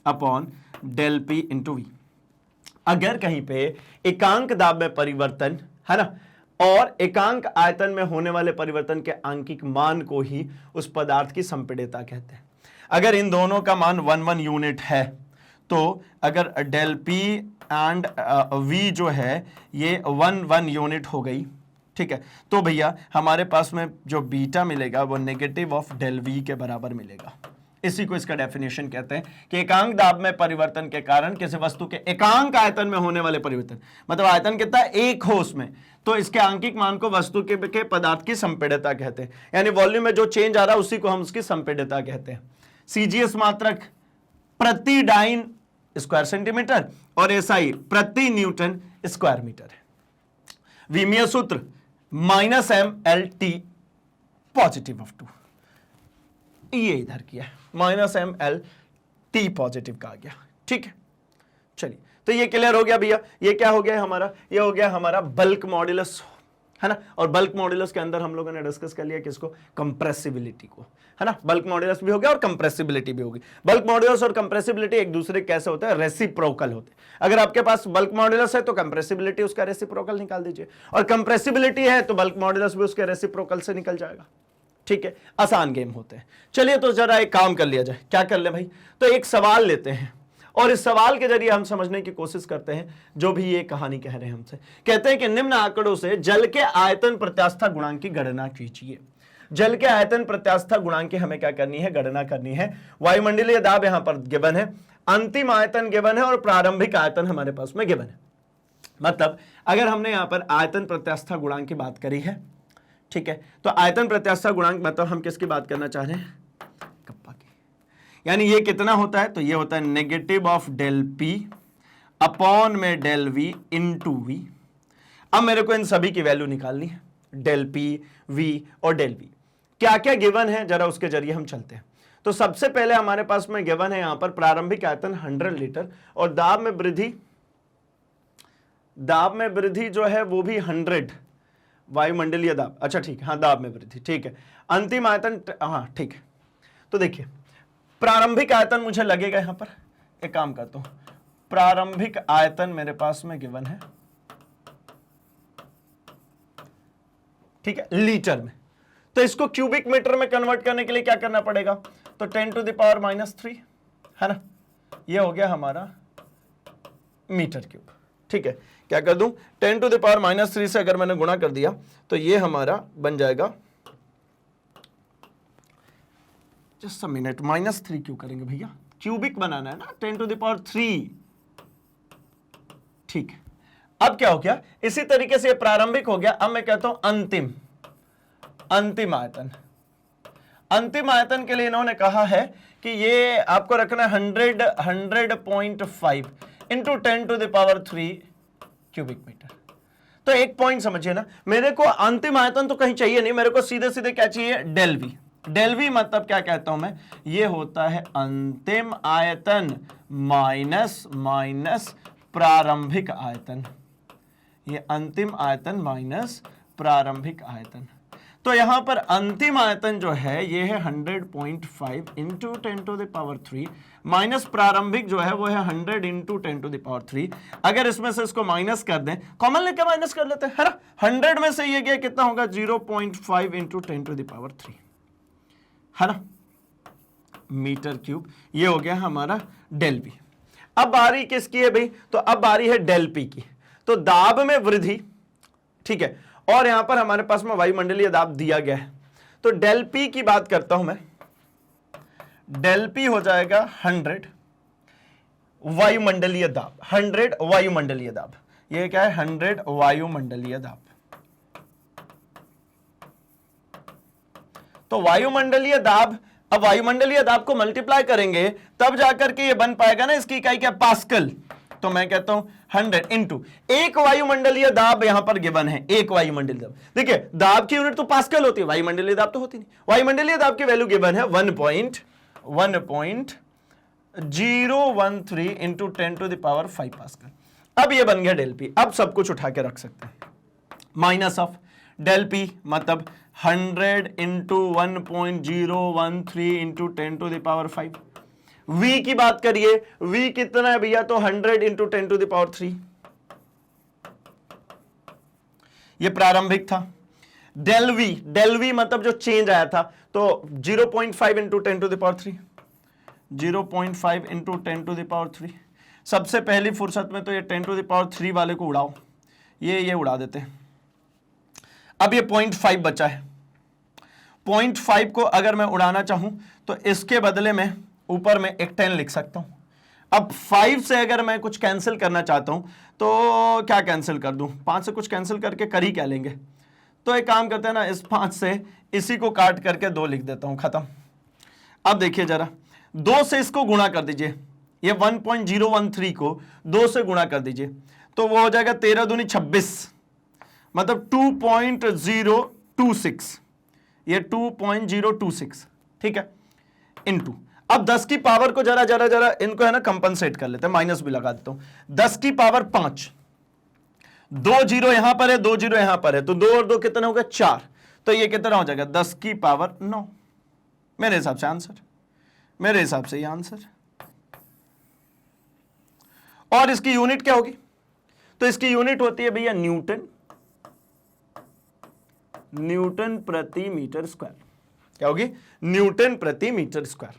upon del P into V. अगर कहीं पे एकांक दाब में परिवर्तन, है ना, और एकांक आयतन में होने वाले परिवर्तन के आंकिक मान को ही उस पदार्थ की संपीड़ितता कहते हैं। अगर इन दोनों का मान 1 यूनिट है, तो अगर डेल पी एंड वी जो है ये 1 यूनिट हो गई, ठीक है, तो भैया हमारे पास में जो बीटा मिलेगा वो नेगेटिव ऑफ डेल वी के बराबर मिलेगा। इसी को इसका डेफिनेशन कहते हैं कि एकांक दाब में परिवर्तन के कारण किसी वस्तु के एकांक आयतन में होने वाले परिवर्तन, मतलब आयतन कितना एक हो उसमें, तो इसके आंकिक मान को वस्तु के पदार्थ की संपीड़ितता कहते हैं। यानी वॉल्यूम में जो चेंज आ रहा है उसी को हम उसकी संपीड़ितता कहते हैं। सीजीएस मात्रक प्रति डाइन स्क्वायर सेंटीमीटर और एसआई प्रति न्यूटन स्क्वायर मीटर है। विमीय सूत्र -mLT पॉजिटिव ऑफ 2, ये इधर किया -mLT पॉजिटिव का आ गया, ठीक है। चलिए तो ये क्लियर हो गया भैया, ये क्या हो गया हमारा, ये हो गया हमारा बल्क मॉड्यूलस, है ना। और बल्क मॉड्यूलस के अंदर हम लोगों ने डिस्कस कर लिया किसको, कंप्रेसिबिलिटी को, है ना। बल्क मॉड्यूलस भी हो गया और कंप्रेसिबिलिटी भी होगी। बल्क मॉड्यूलस और कंप्रेसिबिलिटी एक दूसरे कैसे होते हैं, रेसिप्रोकल होते हैं। अगर आपके पास बल्क मॉड्यूलस है तो कंप्रेसिबिलिटी उसका रेसिप्रोकल निकाल दीजिए, और कंप्रेसिबिलिटी है तो बल्क मॉड्यूलस भी उसके रेसिप्रोकल से निकल जाएगा, ठीक है। आसान गेम होते हैं। चलिए तो जरा एक काम कर लिया जाए, क्या कर ले भाई, तो एक सवाल लेते हैं और इस सवाल के जरिए हम समझने की कोशिश करते हैं जो भी ये कहानी कह रहे हैं हमसे। कहते हैं कि निम्न आंकड़ों से जल के आयतन प्रत्यास्थता गुणांक की गणना कीजिए। जल के आयतन प्रत्यास्थता गुणांक की हमें क्या करनी है, गणना करनी है। वायुमंडलीय दाब यहां पर गिवन है, अंतिम आयतन गिवन है और प्रारंभिक आयतन हमारे पास में गिवन है। मतलब अगर हमने यहां पर आयतन प्रत्यास्थता गुणांक की बात करी है, ठीक है, तो आयतन प्रत्यास्थता गुणांक मतलब हम किसकी बात करना चाह रहे हैं, कप्पा की। यानी ये कितना होता है, तो ये होता है negative of del P upon में डेल वी इंटू वी। अब मेरे को इन सभी की वैल्यू निकालनी है, डेल पी, वी और डेल वी। क्या क्या गिवन है जरा उसके जरिए हम चलते हैं। तो सबसे पहले हमारे पास में गिवन है यहां पर प्रारंभिक आयतन 100 लीटर और दाब में वृद्धि जो है वो भी 100, वायुमंडलीय दाब, अच्छा ठीक है, हाँ दाब में वृद्धि, ठीक है। अंतिम आयतन, हाँ ठीक है। तो देखिए प्रारंभिक आयतन मुझे लगेगा यहां पर, एक काम करता हूं, प्रारंभिक आयतन मेरे पास में गिवन है, ठीक है, लीटर में। तो इसको क्यूबिक मीटर में कन्वर्ट करने के लिए क्या करना पड़ेगा, तो 10⁻³ है ना, ये हो गया हमारा मीटर क्यूब, ठीक है। क्या कर दूं, 10⁻³ से अगर मैंने गुणा कर दिया तो ये हमारा बन जाएगा, जस्ट अ मिनट, -3 क्यों करेंगे भैया, क्यूबिक बनाना है ना, 10⁻3, ठीक है। अब क्या हो गया, इसी तरीके से प्रारंभिक हो गया। अब मैं कहता हूं अंतिम आयतन। अंतिम आयतन के लिए इन्होंने कहा है कि ये आपको रखना है 100.5 इंटू 10⁻³ क्यूबिक मीटर। तो एक पॉइंट समझिए ना, मेरे को अंतिम आयतन तो कहीं चाहिए नहीं, मेरे को सीधे सीधे क्या चाहिए, डेल वी। डेल वी मतलब क्या कहता हूं मैं, ये होता है अंतिम आयतन माइनस माइनस प्रारंभिक आयतन, ये अंतिम आयतन माइनस प्रारंभिक आयतन। तो यहां पर अंतिम आयतन जो है ये है 100.5 इंटू 10⁻³ माइनस प्रारंभिक जो है वो है 100 इंटू 10⁻³। अगर इसमें से इसको माइनस कर दें, कॉमन लेके माइनस कर लेते हैं, है ना। 100 में से ये गया कितना होगा, 0.5 इंटू 10⁻³, है ना, मीटर क्यूब। ये हो गया हमारा डेल वी। अब बारी किसकी है भाई, तो अब बारी है डेल पी की। तो दाब में वृद्धि, ठीक है, और यहां पर हमारे पास में वायुमंडलीय दाब दिया गया है। तो डेल पी की बात करता हूं मैं, डेल पी हो जाएगा 100 वायुमंडलीय दाब, 100 वायुमंडलीय दाब। ये क्या है, 100 वायुमंडलीय दाब। तो वायुमंडलीय दाब, अब वायुमंडलीय दाब को मल्टीप्लाई करेंगे तब जाकर के ये बन पाएगा ना, इसकी इकाई क्या, पास्कल। तो मैं कहता हूं 100 इंटू एक वायुमंडलीय दाब यहां पर गिवन है, एक वायुमंडलीय दाब। देखिए दाब की यूनिट तो पास्कल होती है, वायुमंडलीय दाब तो होती नहीं। वायुमंडलीय दाब की वैल्यू गिवन है 1.013 इंटू 10⁵ पास्कल। अब ये बन गया डेल पी। अब सब कुछ उठा के रख सकते हैं, माइनस ऑफ डेल पी मतलब 100 इंटू 1.013 इंटू 10⁵। v की बात करिए, v कितना है भैया, तो 100 इंटू 10⁻³ ये प्रारंभिक था। डेल वी मतलब जो चेंज आया था, तो 0.5 इंटू 10⁻³, 0.5 इंटू 10⁻³। सबसे पहली फुर्सत में तो ये 10⁻³ वाले को उड़ाओ, ये उड़ा देते हैं। अब ये 0.5 बचा है, 0.5 को अगर मैं उड़ाना चाहूं तो इसके बदले में ऊपर में एक 10 लिख सकता हूं। अब 5 से अगर मैं कुछ कैंसिल करना चाहता हूं तो क्या कैंसिल कर दूं, 5 से कुछ कैंसिल करके कर ही क्या लेंगे। तो एक काम करते हैं ना, इस 5 से इसी को काट करके 2 लिख देता हूं, खत्म। अब देखिए जरा, 2 से इसको गुणा कर दीजिए, ये 1.013 को 2 से गुणा कर दीजिए, तो वो हो जाएगा 13 दूनी 26, मतलब 2.026, ये 2.026, ठीक है, इनटू। अब 10 की पावर को जरा जरा जरा इनको है ना कंपनसेट कर लेते हैं, माइनस भी लगा देता हूं। 10 की पावर 5, 2 जीरो यहां पर है, 2 जीरो यहां पर है, तो 2 और 2 कितना होगा, 4। तो ये कितना हो जाएगा, 10 की पावर 9। मेरे हिसाब से आंसर, मेरे हिसाब से ये आंसर। और इसकी यूनिट क्या होगी, तो इसकी यूनिट होती है भैया न्यूटन, न्यूटन प्रति मीटर स्क्वायर। क्या होगी, न्यूटन प्रति मीटर स्क्वायर।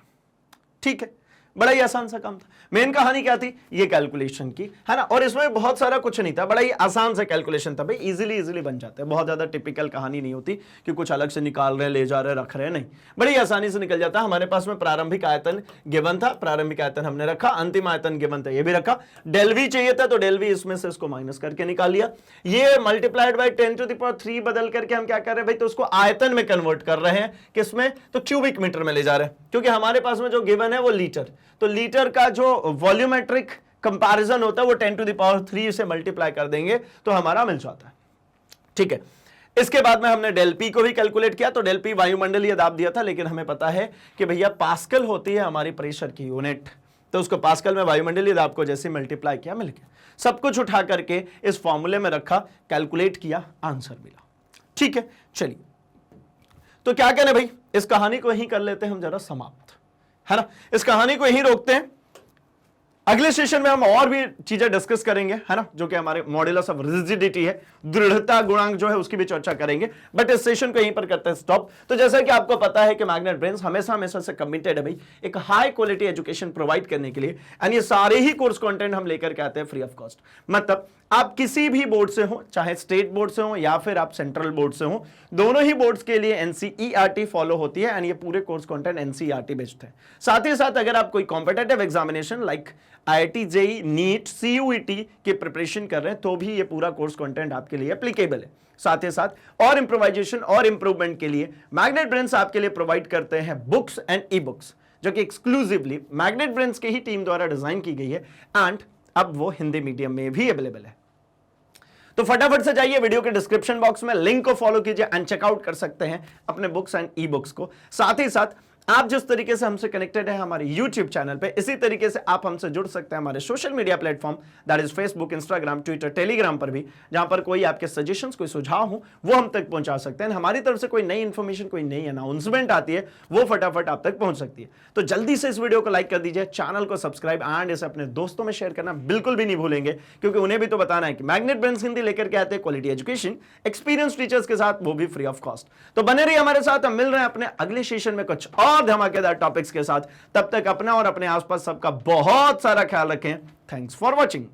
ठीक है, बड़ा ही आसान सा काम था। मेन कहानी क्या थी, ये कैलकुलेशन की, है ना, और इसमें बहुत सारा कुछ नहीं था, बड़ा ही आसान सा कैलकुलेशन था भाई, इजीली बन जाते हैं। बहुत ज्यादा टिपिकल कहानी नहीं होती कि कुछ अलग से निकाल रहे, ले जा रहे, रख रहे, नहीं, बड़ी आसानी से निकल जाता है। हमारे पास में प्रारंभिक आयतन गिवन था, प्रारंभिक आयतन हमने रखा, अंतिम आयतन गिवन था, ये भी रखा। डेल वी चाहिए था तो डेल वी इसमें से इसको माइनस करके निकाल लिया। ये मल्टीप्लाइड बाय 10⁻³ बदल करके हम क्या कर रहे हैं भाई, तो उसको आयतन में कन्वर्ट कर रहे हैं, किसमें, तो क्यूबिक मीटर में ले जा रहे हैं, क्योंकि हमारे पास में जो गिवन है वो लीटर, तो लीटर का जो वॉल्यूमेट्रिक कंपैरिजन होता है वो 10⁻³ से मल्टीप्लाई कर देंगे तो हमारा मिल जाता है। ठीक है, इसके बाद में हमने डेल पी को भी कैलकुलेट किया, तो डेल पी वायुमंडलीय दाब दिया था, लेकिन हमें पता है कि भैया पास्कल होती है हमारी प्रेशर की यूनिट, तो उसको पास्कल में वायुमंडलीय दाब को जैसे मल्टीप्लाई किया, मिल गया। सब कुछ उठा करके इस फॉर्मूले में रखा, कैलकुलेट किया, आंसर मिला। ठीक है, चलिए तो क्या करें भाई, इस कहानी को यहीं कर लेते हैं हम जरा समाप्त, है ना, इस कहानी को यहीं रोकते हैं। अगले सेशन में हम और भी चीजें डिस्कस करेंगे, है ना, जो कि हमारे मॉड्यूलस ऑफ रिजिडिटी है, दृढ़ता गुणांक जो है उसकी भी चर्चा करेंगे, बट इस सेशन को यहीं पर करते हैं स्टॉप। तो जैसा कि आपको पता है कि मैग्नेट ब्रेन्स हमेशा से कमिटेड है भाई एक हाई क्वालिटी एजुकेशन प्रोवाइड करने के लिए, एंड ये सारे ही कोर्स कंटेंट हम लेकर के आते हैं फ्री ऑफ कॉस्ट। मतलब आप किसी भी बोर्ड से हो, चाहे स्टेट बोर्ड से हो या फिर आप सेंट्रल बोर्ड से हो, दोनों ही बोर्ड्स के लिए एनसीईआरटी फॉलो होती है, एंड ये पूरे कोर्स कंटेंट एनसीईआरटी बेस्ड है। साथ ही साथ अगर आप कोई competitive examination like IIT, JEE, NEET, CUET की प्रिपरेशन कर रहे हैं तो भी ये पूरा कोर्स कंटेंट आपके लिए एप्लीकेबल है। साथ ही साथ और इंप्रोवाइजेशन और इंप्रूवमेंट के लिए मैग्नेट ब्रेन्स आपके लिए प्रोवाइड करते हैं बुक्स एंड ई बुक्स, जो कि एक्सक्लूसिवली मैग्नेट ब्रेन्स की ही टीम द्वारा डिजाइन की गई है, एंड अब वो हिंदी मीडियम में भी अवेलेबल है। तो फटाफट से जाइए, वीडियो के डिस्क्रिप्शन बॉक्स में लिंक को फॉलो कीजिए एंड चेकआउट कर सकते हैं अपने बुक्स एंड ई बुक्स को। साथ ही साथ आप जिस तरीके से हमसे कनेक्टेड है हमारे YouTube चैनल पे, इसी तरीके से आप हमसे जुड़ सकते हैं हमारे social media platform, that is Facebook, Instagram, Twitter, Telegram पर भी, जहां पर कोई आपके सजेशंस, कोई सुझाव हो वो हम तक पहुंचा सकते हैं। हमारी तरफ से कोई नई इंफॉर्मेशन, कोई नई अनाउंसमेंट आती है वो फटाफट आप तक पहुंच सकती है। तो जल्दी से इस वीडियो को लाइक कर दीजिए, चैनल को सब्सक्राइब एंड इसे अपने दोस्तों में शेयर करना बिल्कुल भी नहीं भूलेंगे, क्योंकि उन्हें भी तो बताना है कि मैग्नेट ब्रेन्स हिंदी लेकर के आते हैं क्वालिटी एजुकेशन, एक्सपीरियंस टीचर्स के साथ, वो भी फ्री ऑफ कॉस्ट। तो बने रहिए हमारे साथ, हम मिल रहे हैं अपने अगले सेशन में कुछ और धमाकेदार टॉपिक्स के साथ। तब तक अपना और अपने आसपास सबका बहुत सारा ख्याल रखें। Thanks for watching.